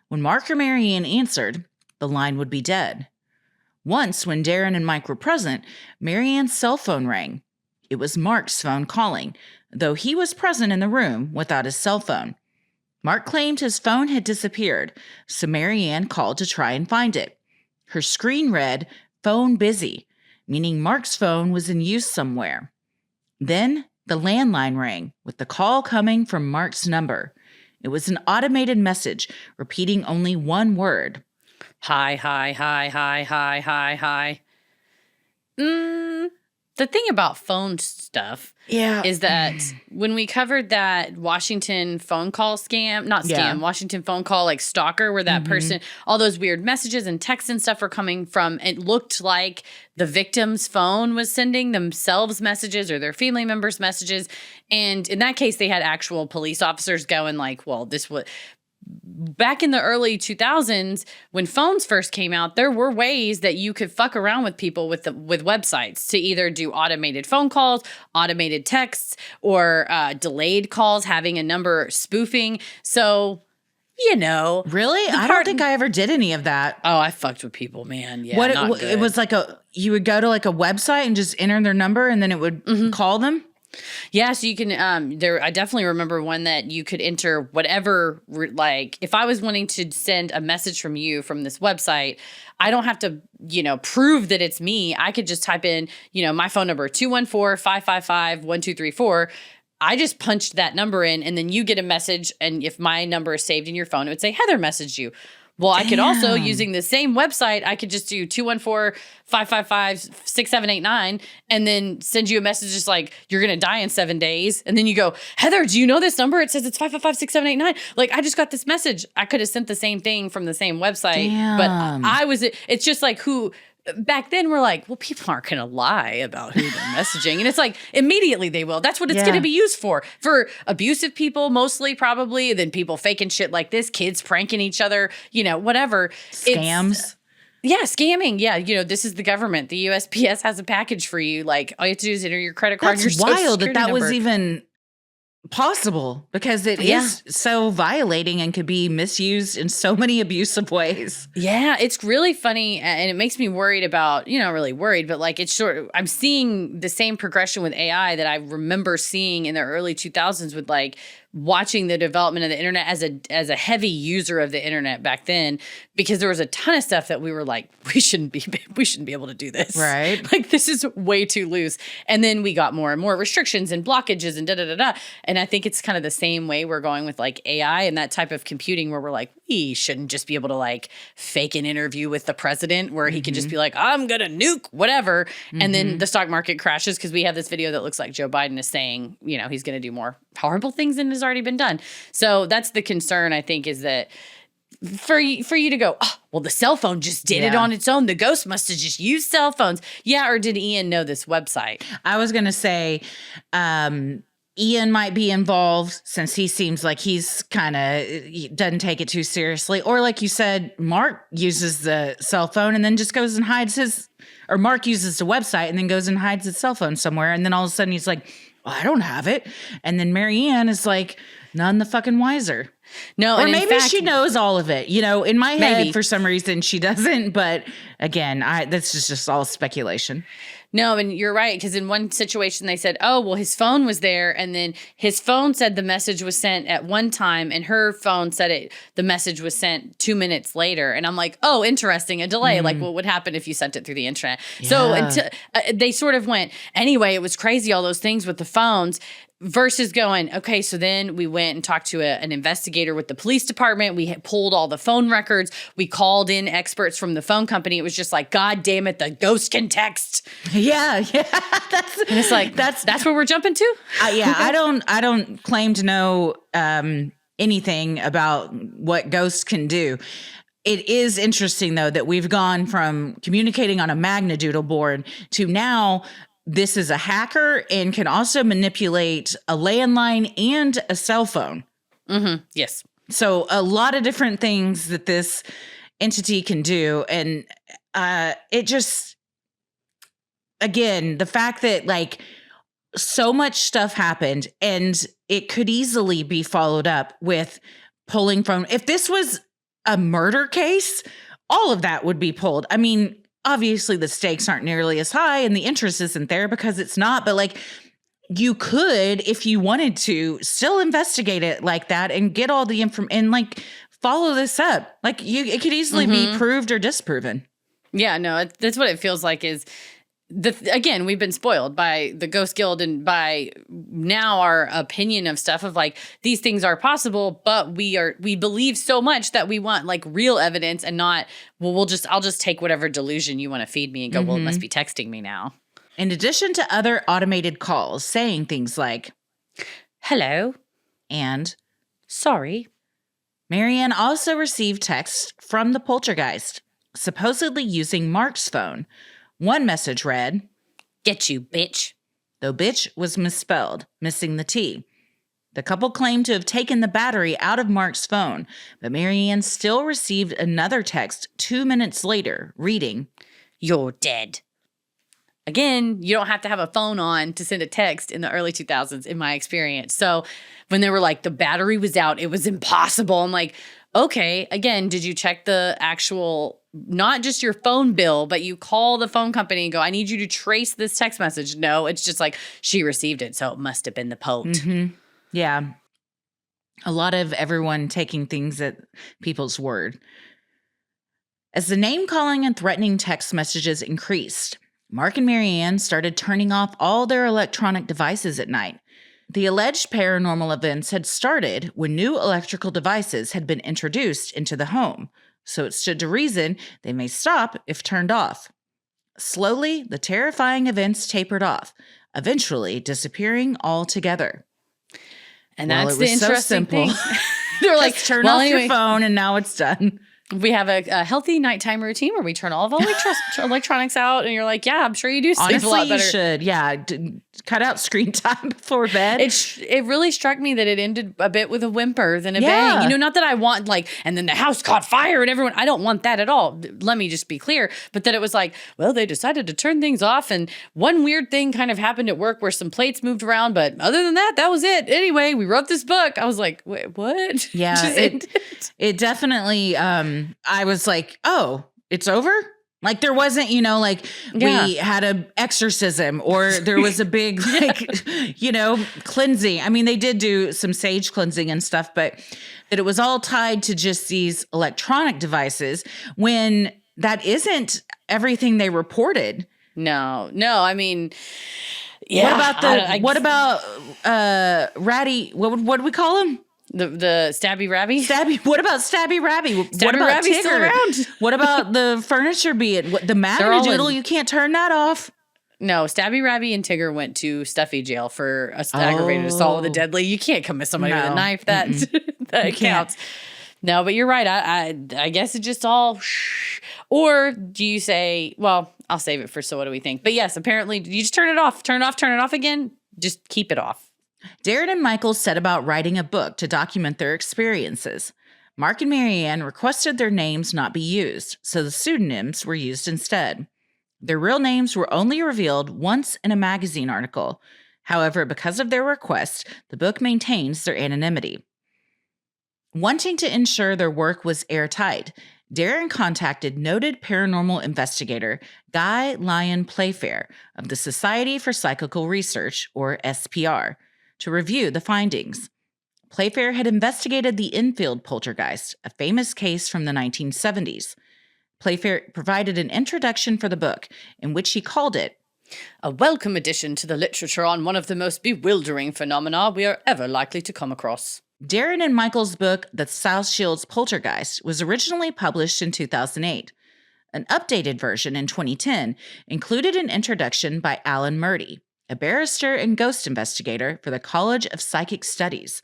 When Mark or Marianne answered, the line would be dead. Once, when Darren and Mike were present, Marianne's cell phone rang. It was Mark's phone calling, though he was present in the room without his cell phone. Mark claimed his phone had disappeared, so Marianne called to try and find it. Her screen read, "Phone busy," meaning Mark's phone was in use somewhere. Then the landline rang, with the call coming from Mark's number. It was an automated message, repeating only one word. Hi, hi, hi, hi, hi, hi, hi. The thing about phone stuff is that when we covered that Washington phone call Washington phone call like stalker, where that person, all those weird messages and texts and stuff were coming from, it looked like the victim's phone was sending themselves messages or their family members messages. And in that case, they had actual police officers going like, well, this was... Back in the early 2000s, when phones first came out, there were ways that you could fuck around with people with websites to either do automated phone calls, automated texts, or delayed calls, having a number spoofing. So, you know. Really? I don't think I ever did any of that. Oh, I fucked with people, man. Yeah, it was like you would go to like a website and just enter their number and then it would call them? Yeah, so you can, I definitely remember one that you could enter whatever, like, if I was wanting to send a message from you from this website, I don't have to, prove that it's me. I could just type in, my phone number, 214-555-1234. I just punched that number in, and then you get a message, and if my number is saved in your phone, it would say, Heather messaged you. Well, I could also, using the same website, I could just do 214-555-6789 and then send you a message just like, you're going to die in 7 days. And then you go, Heather, do you know this number? It says it's 555-6789. Like, I just got this message. I could have sent the same thing from the same website. But it's just like back then we're like, well, people aren't going to lie about who they're messaging. And it's like, immediately they will. That's what it's going to be used for abusive people, mostly probably. And then people faking shit like this, kids pranking each other, whatever. Scams. Scamming. Yeah. This is the government. The USPS has a package for you. Like, all you have to do is enter your credit card. That's wild that was even possible, because it is so violating and could be misused in so many abusive ways. Yeah, it's really funny, and it makes me worried about, not really worried, but like I'm seeing the same progression with AI that I remember seeing in the early 2000s with like watching the development of the internet as a heavy user of the internet back then, because there was a ton of stuff that we were like, we shouldn't be able to do this. Right. Like, this is way too loose. And then we got more and more restrictions and blockages and da-da-da-da. And I think it's kind of the same way we're going with like AI and that type of computing where we're like, we shouldn't just be able to like fake an interview with the president where he could just be like, I'm going to nuke whatever. And then the stock market crashes because we have this video that looks like Joe Biden is saying, you know, he's going to do more horrible things than has already been done. So that's the concern, I think, is that for you to go, oh, well, the cell phone just did it on its own. The ghost must have just used cell phones. Yeah, or did Ian know this website? I was going to say Ian might be involved since he seems like he's kind of doesn't take it too seriously. Or like you said, Mark uses the cell phone and then just goes and hides or Mark uses the website and then goes and hides his cell phone somewhere. And then all of a sudden he's like, well, I don't have it. And then Mary Ann is like, none the fucking wiser. No, or and maybe she knows all of it. You know, in my head, for some reason, she doesn't. But again, this is just all speculation. No, and you're right, because in one situation they said, oh, well, his phone was there, and then his phone said the message was sent at one time, and her phone said the message was sent 2 minutes later. And I'm like, oh, interesting, a delay. Like, what would happen if you sent it through the internet? Yeah. So they sort of went, anyway, it was crazy, all those things with the phones. Versus going, okay, so then we went and talked to an investigator with the police department. We had pulled all the phone records. We called in experts from the phone company. It was just like, God damn it, the ghost can text. Yeah. And it's like that's where we're jumping to. I don't claim to know anything about what ghosts can do. It is interesting though that we've gone from communicating on a Magnadoodle board to now. This is a hacker and can also manipulate a landline and a cell phone. Mm-hmm. Yes. So a lot of different things that this entity can do. And it just, again, the fact that like so much stuff happened and it could easily be followed up with pulling from, if this was a murder case, all of that would be pulled. I mean, obviously the stakes aren't nearly as high and the interest isn't there because it's not, but like you could, if you wanted to, still investigate it like that and get all the information and like follow this up. Like it could easily be proved or disproven. Yeah, no, that's what it feels like is again, we've been spoiled by the Ghost Guild and by now our opinion of stuff of like these things are possible, but we believe so much that we want like real evidence and not, well, I'll just take whatever delusion you want to feed me and go, well, it must be texting me now. In addition to other automated calls saying things like, hello and sorry, Mary Ann also received texts from the poltergeist, supposedly using Mark's phone. One message read, get you, bitch. Though bitch was misspelled, missing the T. The couple claimed to have taken the battery out of Mark's phone, but Mary Ann still received another text 2 minutes later, reading, you're dead. Again, you don't have to have a phone on to send a text in the early 2000s, in my experience. So when they were like, the battery was out, it was impossible. I'm like, okay, again, did you check the actual, not just your phone bill, but you call the phone company and go, I need you to trace this text message. No, it's just like she received it. So it must have been the Pope. Mm-hmm. Yeah. A lot of everyone taking things at people's word. As the name calling and threatening text messages increased, Mark and Mary Ann started turning off all their electronic devices at night. The alleged paranormal events had started when new electrical devices had been introduced into the home, so it stood to reason they may stop if turned off. Slowly, the terrifying events tapered off, eventually disappearing altogether. And that's the interesting thing. They're like, turn off your phone and now it's done. We have a healthy nighttime routine where we turn all of electronics out, and you're like, yeah, I'm sure you do sleep Honestly, a lot better. You should. Yeah. Cut out screen time before bed. It really struck me that it ended a bit with a whimper than a bang. You know, not that I want like, and then the house caught fire and everyone, I don't want that at all. Let me just be clear. But that it was like, well, they decided to turn things off. And one weird thing kind of happened at work where some plates moved around. But other than that, that was it. Anyway, we wrote this book. I was like, wait, what? Yeah. It definitely, I was like, oh, it's over? Like there wasn't, we had a exorcism or there was a big, cleansing. I mean, they did do some sage cleansing and stuff, but that it was all tied to just these electronic devices when that isn't everything they reported. No. I mean, yeah. What about Ratty? What do we call him? The Stabby Rabby? What about Stabby Rabby? What about Rabby's Tigger? still around. What about the furniture being? The Madamadoodle? You can't turn that off. No, Stabby Rabby and Tigger went to Stuffy jail for aggravated assault with a deadly. You can't come at somebody with a knife. That counts. No, but you're right. I guess it just all. Or do you say? Well, I'll save it for. So what do we think? But yes, apparently you just turn it off. Turn it off again. Just keep it off. Darren and Michael set about writing a book to document their experiences. Mark and Marianne requested their names not be used, so the pseudonyms were used instead. Their real names were only revealed once in a magazine article. However, because of their request, the book maintains their anonymity. Wanting to ensure their work was airtight, Darren contacted noted paranormal investigator Guy Lyon Playfair of the Society for Psychical Research, or SPR, to review the findings. Playfair had investigated the Enfield poltergeist, a famous case from the 1970s. Playfair provided an introduction for the book, in which he called it a welcome addition to the literature on one of the most bewildering phenomena we are ever likely to come across. Darren and Michael's book, The South Shields Poltergeist, was originally published in 2008. An updated version in 2010 included an introduction by Alan Murdy, a barrister and ghost investigator for the College of Psychic Studies.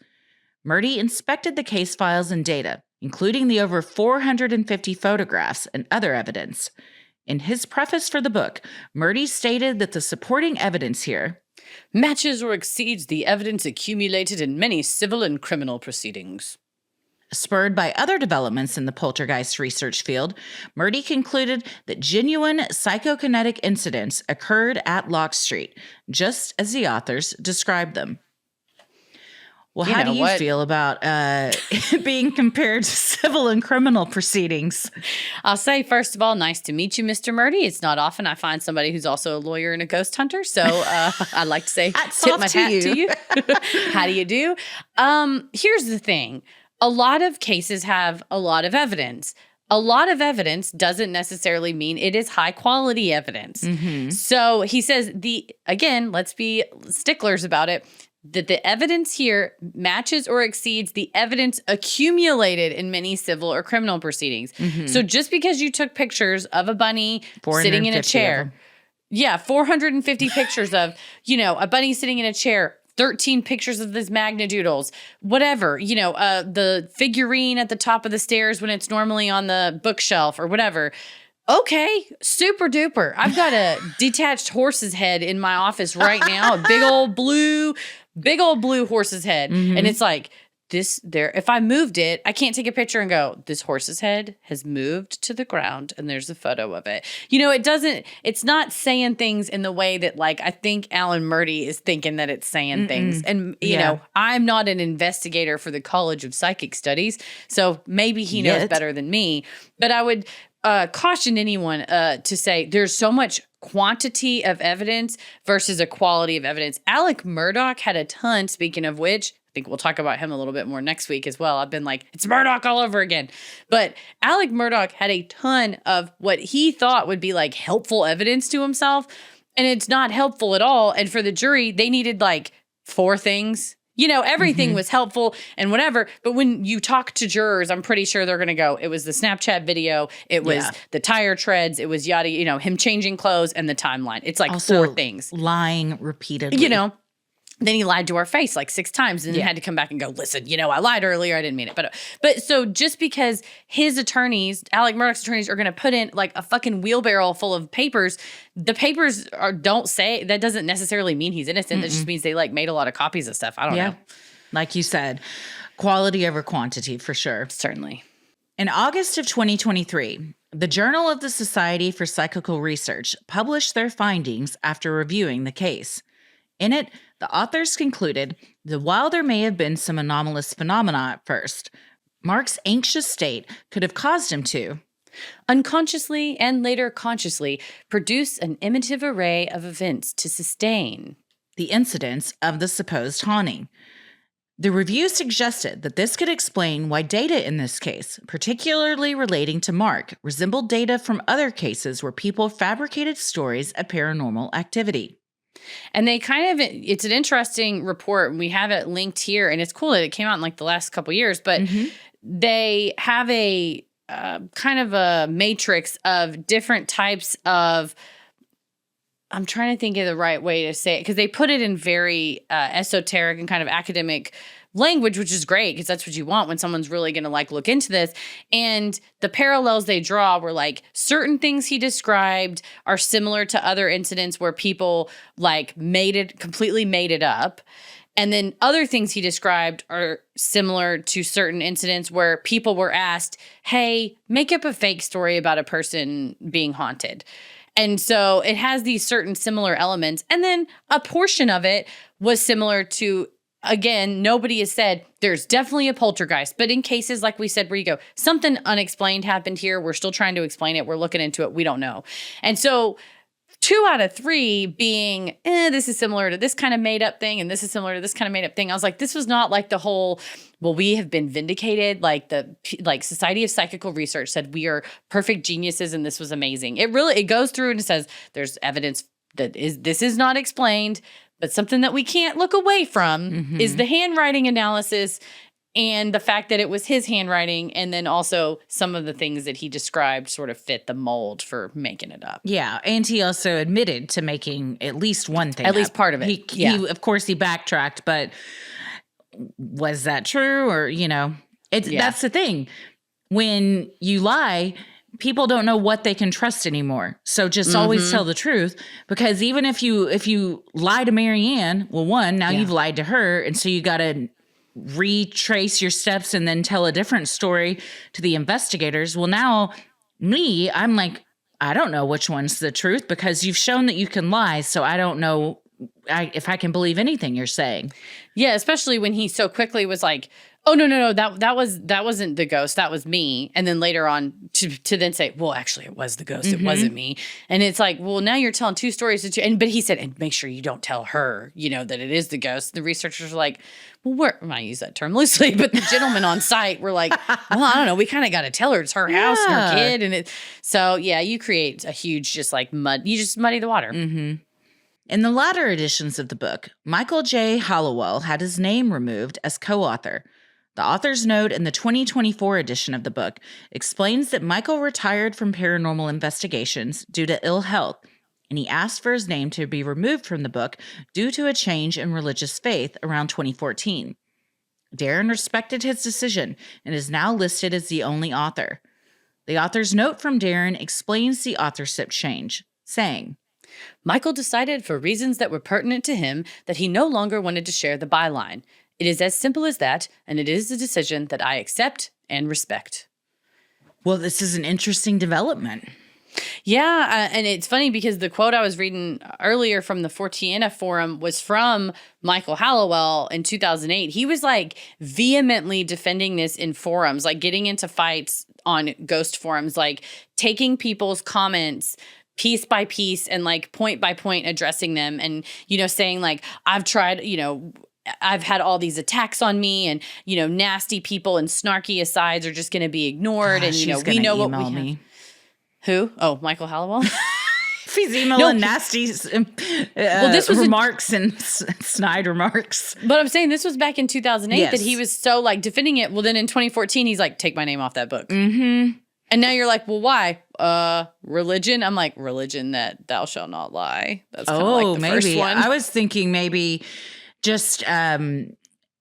Murdy inspected the case files and data, including the over 450 photographs and other evidence. In his preface for the book, Murdy stated that the supporting evidence here matches or exceeds the evidence accumulated in many civil and criminal proceedings. Spurred by other developments in the poltergeist research field, Murdy concluded that genuine psychokinetic incidents occurred at Lock Street, just as the authors described them. Well, how do you feel about being compared to civil and criminal proceedings? I'll say, first of all, nice to meet you, Mr. Murdy. It's not often I find somebody who's also a lawyer and a ghost hunter. So I'd like to say, tip my hat to you. How do you do? Here's the thing. A lot of cases have a lot of evidence. A lot of evidence doesn't necessarily mean it is high quality evidence. Mm-hmm. So he says again, let's be sticklers about it, that the evidence here matches or exceeds the evidence accumulated in many civil or criminal proceedings. Mm-hmm. So just because you took pictures of a bunny sitting in a chair, 450 pictures of, a bunny sitting in a chair, 13 pictures of these magnadoodles, whatever, the figurine at the top of the stairs when it's normally on the bookshelf or whatever. Okay, super duper. I've got a detached horse's head in my office right now, a big old blue horse's head. Mm-hmm. And it's like if I moved it, I can't take a picture and go, this horse's head has moved to the ground and there's a photo of it. It's not saying things in the way that I think Alan Murdy is thinking that it's saying things. And, I'm not an investigator for the College of Psychic Studies, so maybe he knows better than me. But I would caution anyone to say there's so much quantity of evidence versus a quality of evidence. Alec Murdaugh had a ton, speaking of which, I think we'll talk about him a little bit more next week as well. I've been like, it's Murdaugh all over again. But Alec Murdaugh had a ton of what he thought would be helpful evidence to himself. And it's not helpful at all. And for the jury, they needed 4 things. Everything was helpful and whatever. But when you talk to jurors, I'm pretty sure they're going to go, it was the Snapchat video. It was the tire treads. It was him changing clothes and the timeline. It's also 4 things. Lying repeatedly. Then he lied to our face 6 times and had to come back and go, listen, I lied earlier. I didn't mean it. But so just because his attorneys, Alec Murdaugh's attorneys, are going to put in a fucking wheelbarrow full of papers, the papers don't say, that doesn't necessarily mean he's innocent. That just means they made a lot of copies of stuff. I don't know. Like you said, quality over quantity for sure. Certainly. In August of 2023, the Journal of the Society for Psychical Research published their findings after reviewing the case. In it, the authors concluded that while there may have been some anomalous phenomena at first, Mark's anxious state could have caused him to Unconsciously and later consciously produce an imitative array of events to sustain the incidents of the supposed haunting. The review suggested that this could explain why data in this case, particularly relating to Mark, resembled data from other cases where people fabricated stories of paranormal activity. And they it's an interesting report. We have it linked here, and it's cool that it came out in like the last couple years, but they have a kind of a matrix of different types of, I'm trying to think of the right way to say it, because they put it in very esoteric and kind of academic language, which is great because that's what you want when someone's really going to like look into this. And the parallels they draw were like certain things he described are similar to other incidents where people like completely made it up. And then other things he described are similar to certain incidents where people were asked, hey, make up a fake story about a person being haunted. And so it has these certain similar elements. And then a portion of it was similar to, again, nobody has said there's definitely a poltergeist. But in cases like we said, where you go, something unexplained happened here. We're still trying to explain it. We're looking into it. We don't know. And so 2 out of 3 being, this is similar to this kind of made up thing, and this is similar to this kind of made up thing. I was like, this was not like the whole, well, we have been vindicated. Like the Society of Psychical Research said we are perfect geniuses, and this was amazing. It goes through and it says there's evidence that this is not explained, but something that we can't look away from is the handwriting analysis. And the fact that it was his handwriting, and then also some of the things that he described sort of fit the mold for making it up. Yeah, and he also admitted to making at least one thing At least part of it. He of course, he backtracked, but was that true? Or, that's the thing. When you lie, people don't know what they can trust anymore. So just always tell the truth, because even if you lie to Marianne, well, one, now you've lied to her, and so you got to retrace your steps and then tell a different story to the investigators. Well, now I'm like, I don't know which one's the truth, because you've shown that you can lie. So I don't know if I can believe anything you're saying. Yeah, especially when he so quickly was like, oh, no, that wasn't the ghost. That was me. And then later on to then say, well, actually, it was the ghost. It wasn't me. And it's like, well, now you're telling 2 stories. But he said, and make sure you don't tell her, that it is the ghost. The researchers were like, well, I use that term loosely, but the gentlemen on site were like, well, I don't know. We kind of got to tell her it's her house and her kid. And so, yeah, you create a huge just like you just muddy the water. In the latter editions of the book, Michael J. Hallowell had his name removed as co-author. The author's note in the 2024 edition of the book explains that Michael retired from paranormal investigations due to ill health, and he asked for his name to be removed from the book due to a change in religious faith around 2014. Darren respected his decision and is now listed as the only author. The author's note from Darren explains the authorship change, saying, Michael decided for reasons that were pertinent to him that he no longer wanted to share the byline. It is as simple as that, and it is a decision that I accept and respect. Well, this is an interesting development. Yeah, and it's funny because the quote I was reading earlier from the Fortiana forum was from Michael Hallowell in 2008. He was like vehemently defending this in forums, like getting into fights on ghost forums, like taking people's comments piece by piece and like point by point addressing them and, saying like, I've tried, I've had all these attacks on me and, nasty people and snarky asides are just going to be ignored. Gosh, and, we know what we have. me. Who? Oh, Michael Hallowell? If he's emailing nasty this was remarks and snide remarks. But I'm saying this was back in 2008 that he was so like defending it. Well, then in 2014, he's like, take my name off that book. Mm-hmm. And now you're like, well, why? Religion? I'm like, religion that thou shalt not lie. That's kind of like the first one. I was thinking maybe just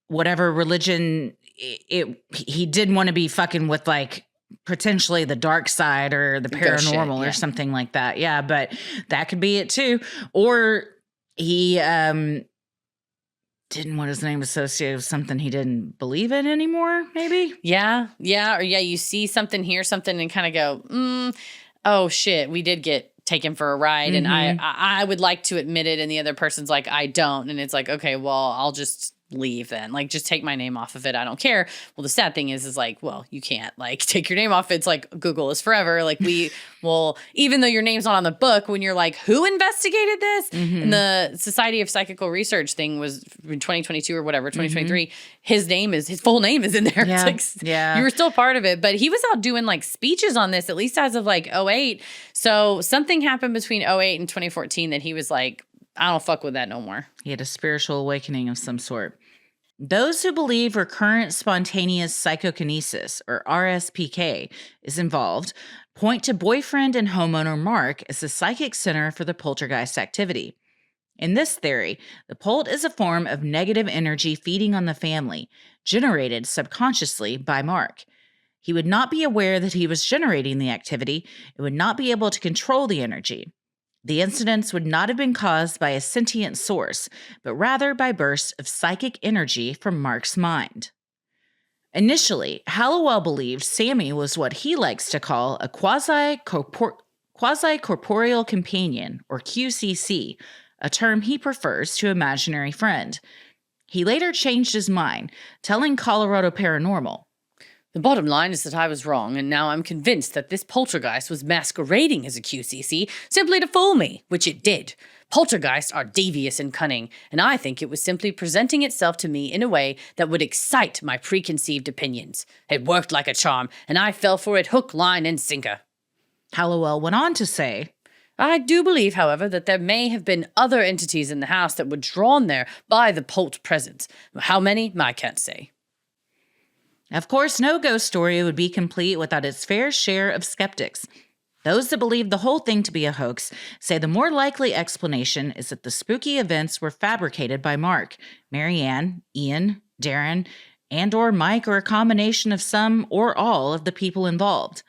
whatever religion he didn't want to be fucking with, like potentially the dark side or the paranormal or something like that. Yeah, but that could be it too. Or he didn't want his name associated with something he didn't believe in anymore, maybe? Yeah. Or you see something, hear something and kind of go, oh shit, we did get taken for a ride. And I would like to admit it. And the other person's like, I don't. And it's like, okay, well, I'll just leave then. Like, just take my name off of it. I don't care. Well, the sad thing is like, well, you can't like take your name off. It's like Google is forever. Like we will, even though your name's not on the book, when you're like, who investigated this? And the Society of Psychical Research thing was in 2022 or whatever, 2023, his full name is in there. Yeah. It's like, you were still part of it, but he was out doing like speeches on this, at least as of like 08. So something happened between 08 and 2014 that he was like, I don't fuck with that no more. He had a spiritual awakening of some sort. Those who believe recurrent spontaneous psychokinesis, or RSPK, is involved point to boyfriend and homeowner Mark as the psychic center for the poltergeist activity. In this theory, the Polt is a form of negative energy feeding on the family, generated subconsciously by Mark. He would not be aware that he was generating the activity and would not be able to control the energy. The incidents would not have been caused by a sentient source, but rather by bursts of psychic energy from Mark's mind. Initially, Hallowell believed Sammy was what he likes to call a quasi-corporeal companion, or QCC, a term he prefers to imaginary friend. He later changed his mind, telling Colorado Paranormal, "The bottom line is that I was wrong, and now I'm convinced that this poltergeist was masquerading as a QCC simply to fool me, which it did. Poltergeists are devious and cunning, and I think it was simply presenting itself to me in a way that would excite my preconceived opinions. It worked like a charm, and I fell for it hook, line, and sinker." Hallowell went on to say, "I do believe, however, that there may have been other entities in the house that were drawn there by the Polt presence. How many, I can't say." Of course, no ghost story would be complete without its fair share of skeptics. Those that believe the whole thing to be a hoax say the more likely explanation is that the spooky events were fabricated by Mark, Marianne, Ian, Darren, and or Mike, or a combination of some or all of the people involved.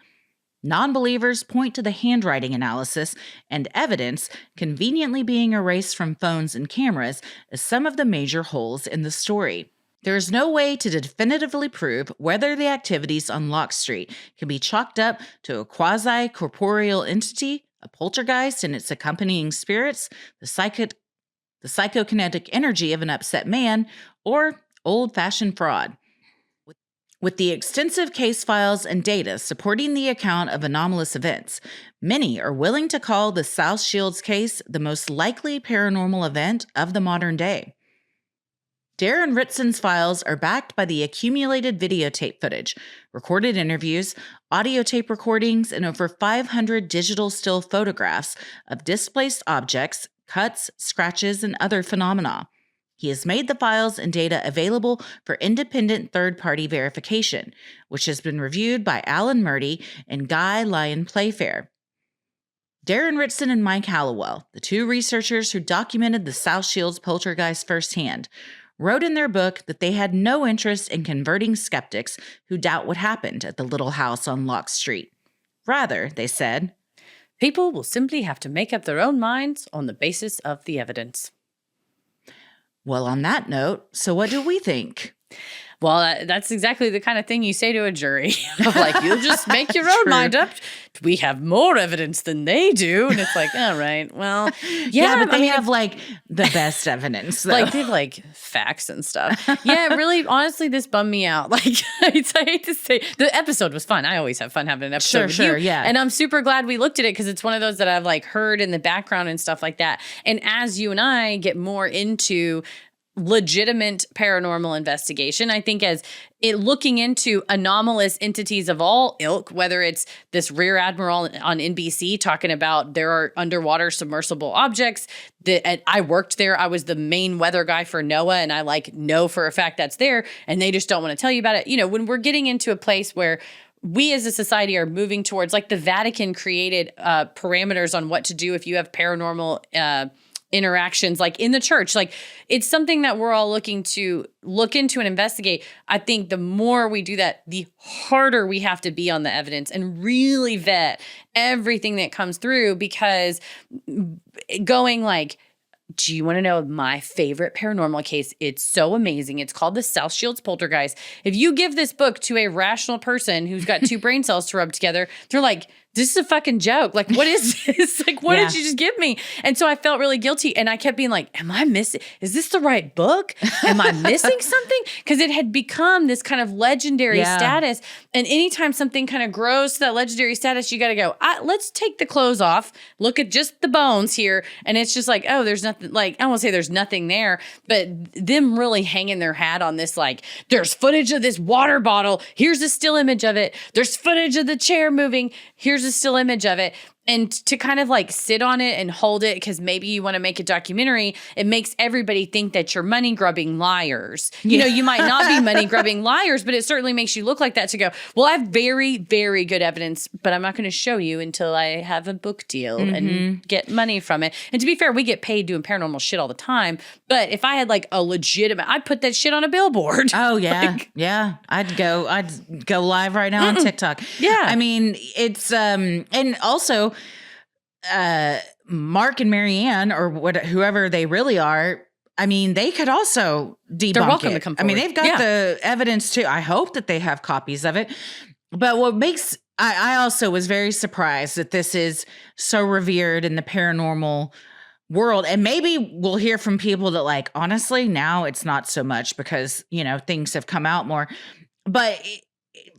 Non-believers point to the handwriting analysis and evidence conveniently being erased from phones and cameras as some of the major holes in the story. There is no way to definitively prove whether the activities on Locke Street can be chalked up to a quasi-corporeal entity, a poltergeist and its accompanying spirits, the psychokinetic energy of an upset man, or old-fashioned fraud. With the extensive case files and data supporting the account of anomalous events, many are willing to call the South Shields case the most likely paranormal event of the modern day. Darren Ritson's files are backed by the accumulated videotape footage, recorded interviews, audio tape recordings, and over 500 digital still photographs of displaced objects, cuts, scratches, and other phenomena. He has made the files and data available for independent third-party verification, which has been reviewed by Alan Murdy and Guy Lyon Playfair. Darren Ritson and Mike Hallowell, the two researchers who documented the South Shields poltergeist firsthand, wrote in their book that they had no interest in converting skeptics who doubt what happened at the little house on Locke Street. Rather, they said, "People will simply have to make up their own minds on the basis of the evidence." Well, on that note, so what do we think? Well, that's exactly the kind of thing you say to a jury. Of like, you just make your own mind up. We have more evidence than they do. And it's like, all right, well, yeah, but they have like the best evidence. Though. Like they have like facts and stuff. Yeah, really, honestly, this bummed me out. Like, I hate to say, the episode was fun. I always have fun having an episode with you. Yeah. And I'm super glad we looked at it because it's one of those that I've like heard in the background and stuff like that. And as you and I get more into legitimate paranormal investigation, I think as it looking into anomalous entities of all ilk, whether it's this Rear Admiral on NBC talking about there are underwater submersible objects that I worked there. I was the main weather guy for NOAA, and I like know for a fact that's there, and they just don't want to tell you about it. You know, when we're getting into a place where we as a society are moving towards, like the Vatican created parameters on what to do if you have paranormal interactions, like in the church, like it's something that we're all looking to look into and investigate. I think the more we do that, the harder we have to be on the evidence and really vet everything that comes through, because going like, do you want to know my favorite paranormal case? It's so amazing. It's called the South Shields Poltergeist. If you give this book to a rational person who's got two brain cells to rub together, they're like, this is a fucking joke. Like, what is this? Like, what did you just give me? And so I felt really guilty. And I kept being like, am I missing? Is this the right book? Am I missing something? Because it had become this kind of legendary status. And anytime something kind of grows to that legendary status, you got to go, let's take the clothes off, look at just the bones here. And it's just like, oh, there's nothing, like, I won't say there's nothing there, but them really hanging their hat on this, like, there's footage of this water bottle. Here's a still image of it. There's footage of the chair moving. Here's a still image of it. And to kind of like sit on it and hold it because maybe you want to make a documentary, it makes everybody think that you're money grubbing liars. You know, you might not be money grubbing liars, but it certainly makes you look like that to go, well, I have very, very good evidence, but I'm not going to show you until I have a book deal and get money from it. And to be fair, we get paid doing paranormal shit all the time. But if I had like a legitimate, I'd put that shit on a billboard. Oh yeah. Yeah. I'd go live right now on TikTok. Yeah. I mean, it's, and also, Mark and Marianne or whoever they really are, I mean, they could also debunk They're welcome it. to come I mean, forward. they've got the evidence too. I hope that they have copies of it. But what makes, I also was very surprised that this is so revered in the paranormal world. And maybe we'll hear from people that like, honestly, now it's not so much because, you know, things have come out more. But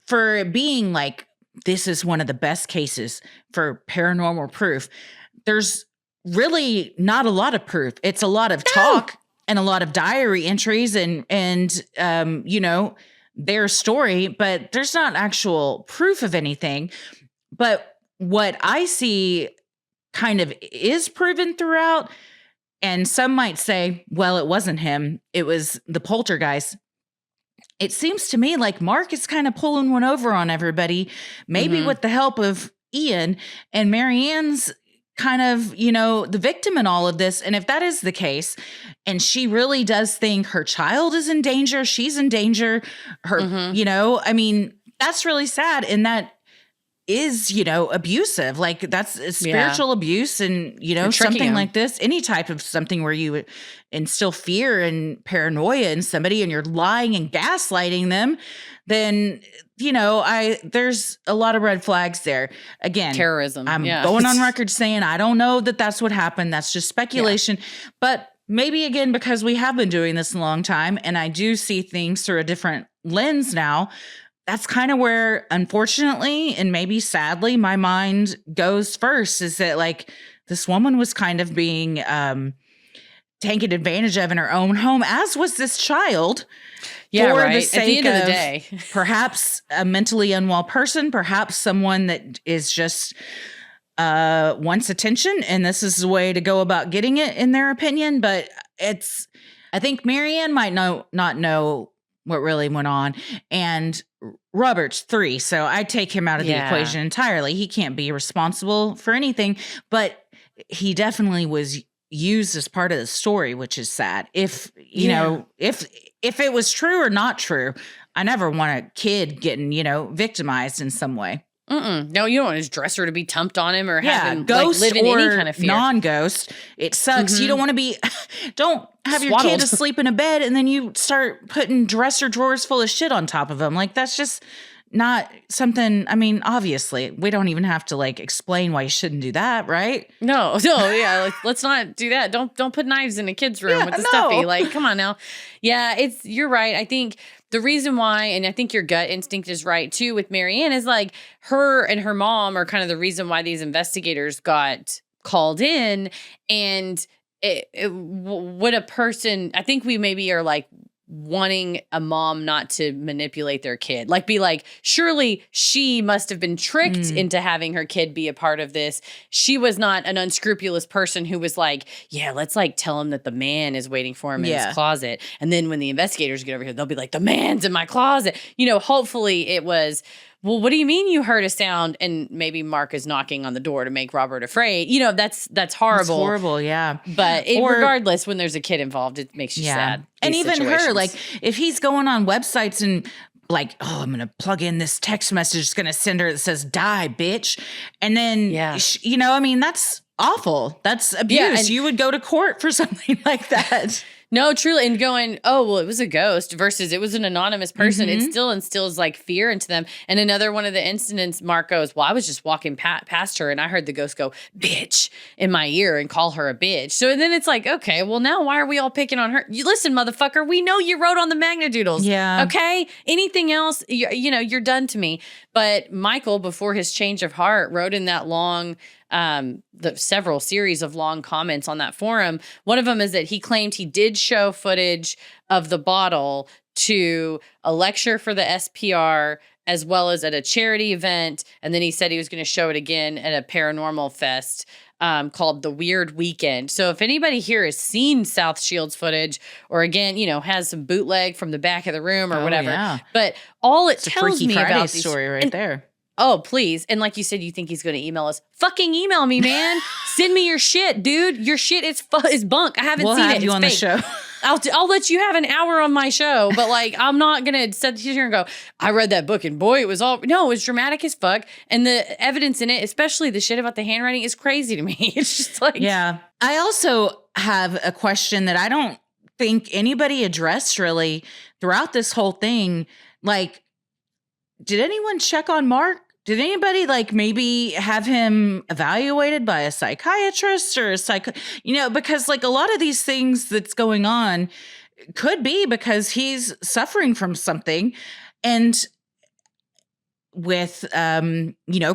for being like, this is one of the best cases for paranormal proof, there's really not a lot of proof. It's a lot of talk and a lot of diary entries and you know, their story, but there's not actual proof of anything. But what I see kind of is proven throughout, and some might say, well, it wasn't him, it was the poltergeist. It seems to me like Mark is kind of pulling one over on everybody, maybe with the help of Ian, and Marianne's kind of, you know, the victim in all of this. And if that is the case, and she really does think her child is in danger, she's in danger, her, you know, I mean, that's really sad. And that is, you know, abusive. Like that's spiritual abuse. And, you know, something like this, any type of something where you instill fear and paranoia in somebody and you're lying and gaslighting them, then, you know, there's a lot of red flags there. Again, terrorism. I'm going on record saying I don't know that that's what happened. That's just speculation. But maybe again, because we have been doing this a long time and I do see things through a different lens now, that's kind of where, unfortunately, and maybe sadly, my mind goes first, is that like this woman was kind of being taken advantage of in her own home, as was this child. Yeah, for right. the sake At the end of the day. Perhaps a mentally unwell person, perhaps someone that is just wants attention, and this is the way to go about getting it, in their opinion. But I think Marianne might not know what really went on, and Robert's 3, so I take him out of the equation entirely. He can't be responsible for anything, but he definitely was used as part of the story, which is sad. If you know, if it was true or not true, I never want a kid getting, you know, victimized in some way. No, you don't want his dresser to be dumped on him or have him ghost like, live in or any kind of fear. Non-ghost. It sucks. You don't want to be, don't have your kid asleep in a bed and then you start putting dresser drawers full of shit on top of them. Like that's just not something, I mean, obviously we don't even have to like explain why you shouldn't do that, right? No, yeah, like, let's not do that. Don't put knives in a kid's room with the stuffy. Like, come on now. Yeah, you're right. I think the reason why, and I think your gut instinct is right too with Marianne, is like her and her mom are kind of the reason why these investigators got called in. And would a person, I think we maybe are like wanting a mom not to manipulate their kid, like be like, surely she must have been tricked into having her kid be a part of this. She was not an unscrupulous person who was like, yeah, let's like tell him that the man is waiting for him in his closet. And then when the investigators get over here, they'll be like, the man's in my closet. You know, hopefully it was, well, what do you mean you heard a sound? And maybe Mark is knocking on the door to make Robert afraid. You know, that's horrible. It's horrible, yeah. But regardless, when there's a kid involved, it makes you sad. And even her, like, if he's going on websites and like, oh, I'm going to plug in this text message, it's going to send her that says, die, bitch. And then, you know, I mean, that's awful. That's abuse. And you would go to court for something like that. No, truly. And going, oh, well, it was a ghost versus it was an anonymous person. It still instills like fear into them. And another one of the incidents, Mark goes, well, I was just walking past her and I heard the ghost go, bitch, in my ear and call her a bitch. So then it's like, okay, well, now why are we all picking on her? You listen, motherfucker, we know you wrote on the Magnadoodles. Yeah. Okay. Anything else, you're done to me. But Michael, before his change of heart, wrote in that long, the several series of long comments on that forum. One of them is that he claimed he did show footage of the bottle to a lecture for the SPR as well as at a charity event. And then he said he was going to show it again at a paranormal fest called The Weird Weekend. So if anybody here has seen South Shields footage or again, has some bootleg from the back of the room or whatever, yeah. but all it It's a tells Freaky me Friday about these story right there. Oh, please. And like you said, you think he's going to email us. Fucking email me, man. Send me your shit, dude. Your shit is bunk. I haven't We'll seen have it. you It's on fake. the show. I'll let you have an hour on my show, but like, I'm not going to sit here and go, I read that book and boy, it was dramatic as fuck. And the evidence in it, especially the shit about the handwriting is crazy to me. It's just like, yeah. I also have a question that I don't think anybody addressed really throughout this whole thing. Like, did anyone check on Mark? Did anybody like maybe have him evaluated by a psychiatrist or because like a lot of these things that's going on could be because he's suffering from something. And with,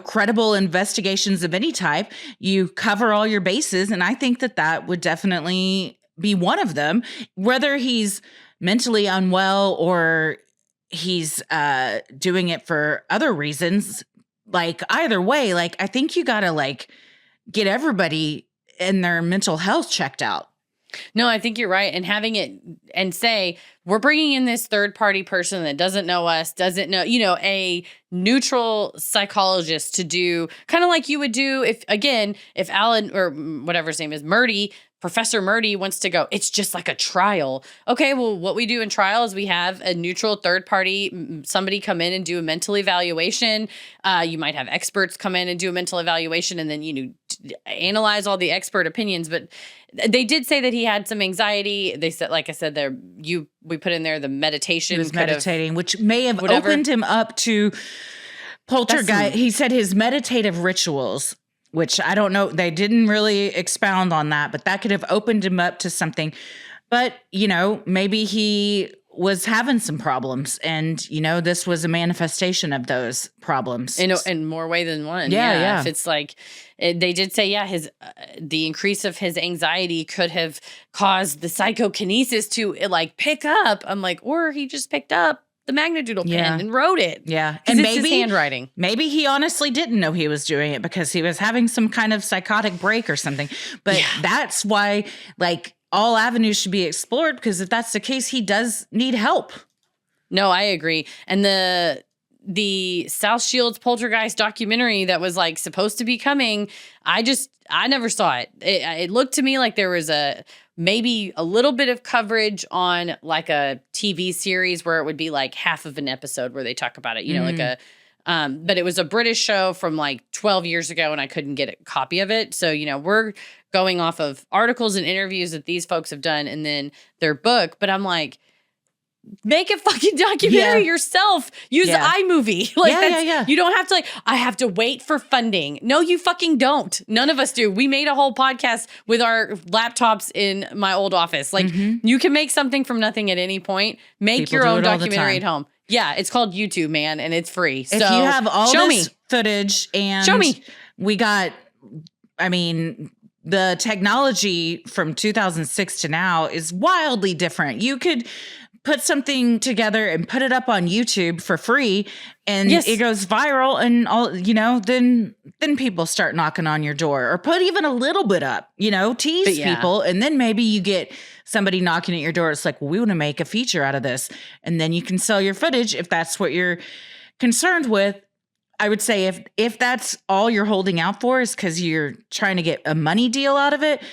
credible investigations of any type, you cover all your bases. And I think that would definitely be one of them, whether he's mentally unwell or he's doing it for other reasons. Like either way, like I think you got to like get everybody in their mental health checked out. No, I think you're right. And having it and say, we're bringing in this third party person that doesn't know us, doesn't know, a neutral psychologist to do kind of like you would do if Alan or whatever his name is, Professor Murdy wants to go, it's just like a trial. Okay, well, what we do in trial is we have a neutral third party, somebody come in and do a mental evaluation. You might have experts come in and do a mental evaluation and then, analyze all the expert opinions. But they did say that he had some anxiety. They said, like I said, we put in there the meditation. He was meditating, which may have opened him up to poltergeist. He said his meditative rituals, which I don't know. They didn't really expound on that, but that could have opened him up to something. But, maybe he was having some problems and, this was a manifestation of those problems. In more way than one. Yeah. If it's like, they did say, the increase of his anxiety could have caused the psychokinesis to like pick up. I'm like, or he just picked up the Magnadoodle pen and wrote it. Yeah. And maybe his handwriting. Maybe he honestly didn't know he was doing it because he was having some kind of psychotic break or something. But that's why like all avenues should be explored, because if that's the case, he does need help. No, I agree. And the South Shields Poltergeist documentary that was like supposed to be coming, I never saw it. It looked to me like there was maybe a little bit of coverage on like a TV series where it would be like half of an episode where they talk about it, but it was a British show from like 12 years ago and I couldn't get a copy of it. So, we're going off of articles and interviews that these folks have done and then their book. But I'm like, make a fucking documentary yourself. Use iMovie. You don't have to I have to wait for funding. No, you fucking don't. None of us do. We made a whole podcast with our laptops in my old office. You can make something from nothing at any point. Make your own documentary at home. Yeah, it's called YouTube, man, and it's free. If so you have all this footage and show me. We got, the technology from 2006 to now is wildly different. You could put something together and put it up on YouTube for free and it goes viral and all, then people start knocking on your door or put even a little bit up, tease people. And then maybe you get somebody knocking at your door. It's like, well, we want to make a feature out of this. And then you can sell your footage if that's what you're concerned with. I would say if that's all you're holding out for is because you're trying to get a money deal out of it,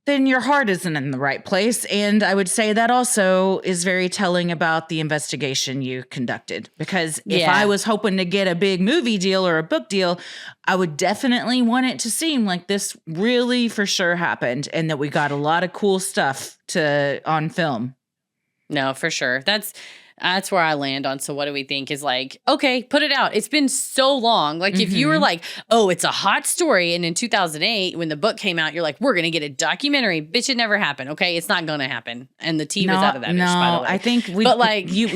then your heart isn't in the right place. And I would say that also is very telling about the investigation you conducted. Because if I was hoping to get a big movie deal or a book deal, I would definitely want it to seem like this really for sure happened and that we got a lot of cool stuff on film. No, for sure. That's where I land on. So what do we think is like, okay, put it out. It's been so long. Like if you were like, oh, it's a hot story. And in 2008, when the book came out, you're like, we're going to get a documentary. Bitch, it never happened. Okay. It's not going to happen. And the team is out of that. No, bitch, by the way. I think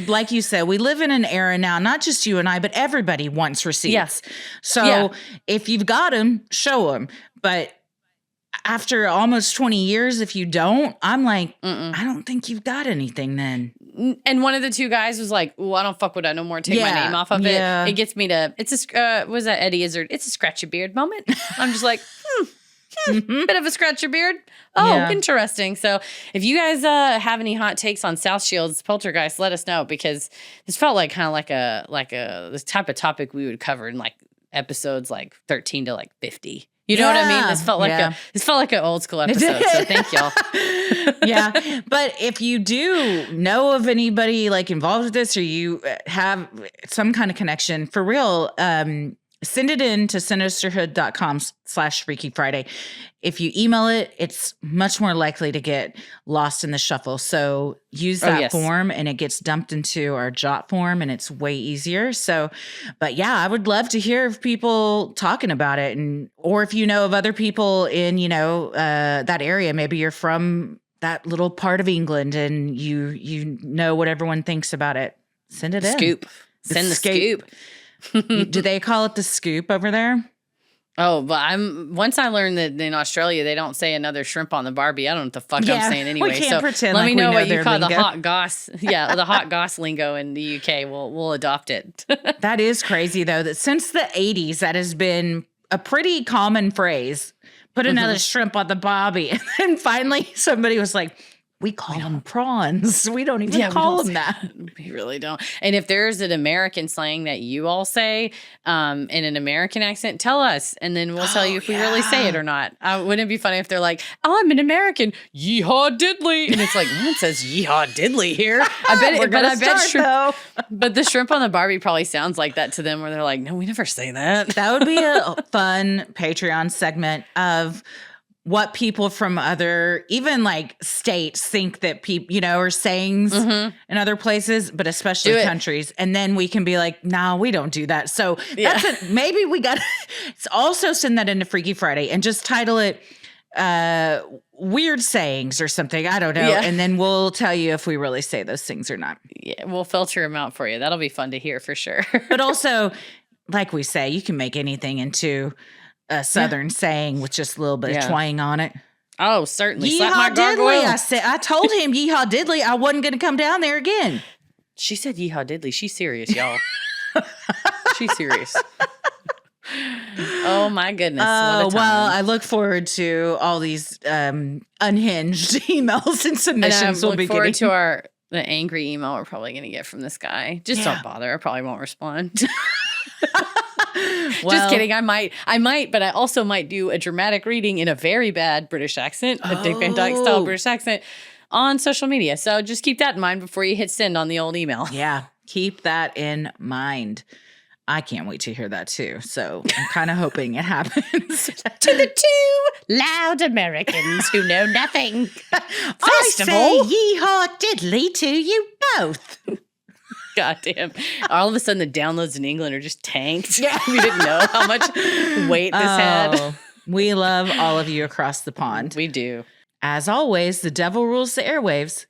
like you said, we live in an era now, not just you and I, but everybody wants receipts. Yes. So if you've got them, show them. But after almost 20 years, if you don't, I'm like, I don't think you've got anything then. And one of the two guys was like, "Oh, I don't fuck with that no more. Take my name off of it." It gets me to. It's a was that Eddie Izzard? It's a scratch your beard moment. I'm just like, bit of a scratch your beard. Oh, interesting. So if you guys have any hot takes on South Shields Poltergeist, let us know because this felt like kind of like a this type of topic we would cover in like episodes like 13 to like 50. You know what I mean? This felt like an old school episode. So thank y'all. But if you do know of anybody like involved with this, or you have some kind of connection for real, send it in to sinisterhood.com/Freaky Friday. If you email it, it's much more likely to get lost in the shuffle. So use that form and it gets dumped into our Jot form and it's way easier. So, but yeah, I would love to hear of people talking about it or if you know of other people in, that area, maybe you're from that little part of England and you know what everyone thinks about it. Send it in. Scoop. Send the scoop. Do they call it the scoop over there? Oh, but once I learned that in Australia they don't say another shrimp on the Barbie. I don't know what the fuck I'm saying anyway. We can't pretend let like me know what you call lingo. the hot goss. Yeah, the hot goss lingo in the UK. We'll adopt it. That is crazy though, that since the 80s that has been a pretty common phrase. Put another shrimp on the Barbie. And then finally somebody was like, we call them prawns. We don't even call them that. We really don't. And if there's an American slang that you all say in an American accent, tell us. And then we'll tell you if we really say it or not. Wouldn't it be funny if they're like, oh, I'm an American. Yeehaw diddly. And it's like, no one says yeehaw diddly here. I bet shrimp. But the shrimp on the Barbie probably sounds like that to them where they're like, no, we never say that. That would be a fun Patreon segment of what people from other, even like states think that people, or sayings in other places, but especially countries. And then we can be like, no, we don't do that. So maybe we got to also send that into Freaky Friday and just title it weird sayings or something. I don't know. Yeah. And then we'll tell you if we really say those things or not. Yeah, we'll filter them out for you. That'll be fun to hear for sure. But also, like we say, you can make anything into a Southern saying with just a little bit of twang on it. Oh, certainly. Yeehaw diddly. I told him yeehaw diddly. I wasn't going to come down there again. She said yeehaw diddly. She's serious, y'all. She's serious. Oh my goodness. Well, I look forward to all these unhinged emails and submissions we'll be getting. I look forward to the angry email we're probably going to get from this guy. Just don't bother. I probably won't respond. Just kidding. I might, but I also might do a dramatic reading in a very bad British accent, a Dick Van Dyke style British accent on social media. So just keep that in mind before you hit send on the old email. Yeah, keep that in mind. I can't wait to hear that too. So I'm kind of hoping it happens. To the two loud Americans who know nothing. First of all, yeehaw diddly to you both. God damn. All of a sudden, the downloads in England are just tanked. Yeah. We didn't know how much weight this had. We love all of you across the pond. We do. As always, the devil rules the airwaves.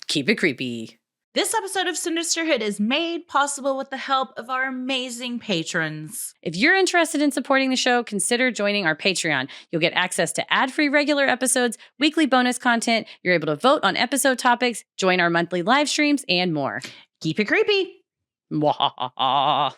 Keep it creepy. This episode of Sinisterhood is made possible with the help of our amazing patrons. If you're interested in supporting the show, consider joining our Patreon. You'll get access to ad-free regular episodes, weekly bonus content, you're able to vote on episode topics, join our monthly live streams, and more. Keep it creepy. Mwahaha.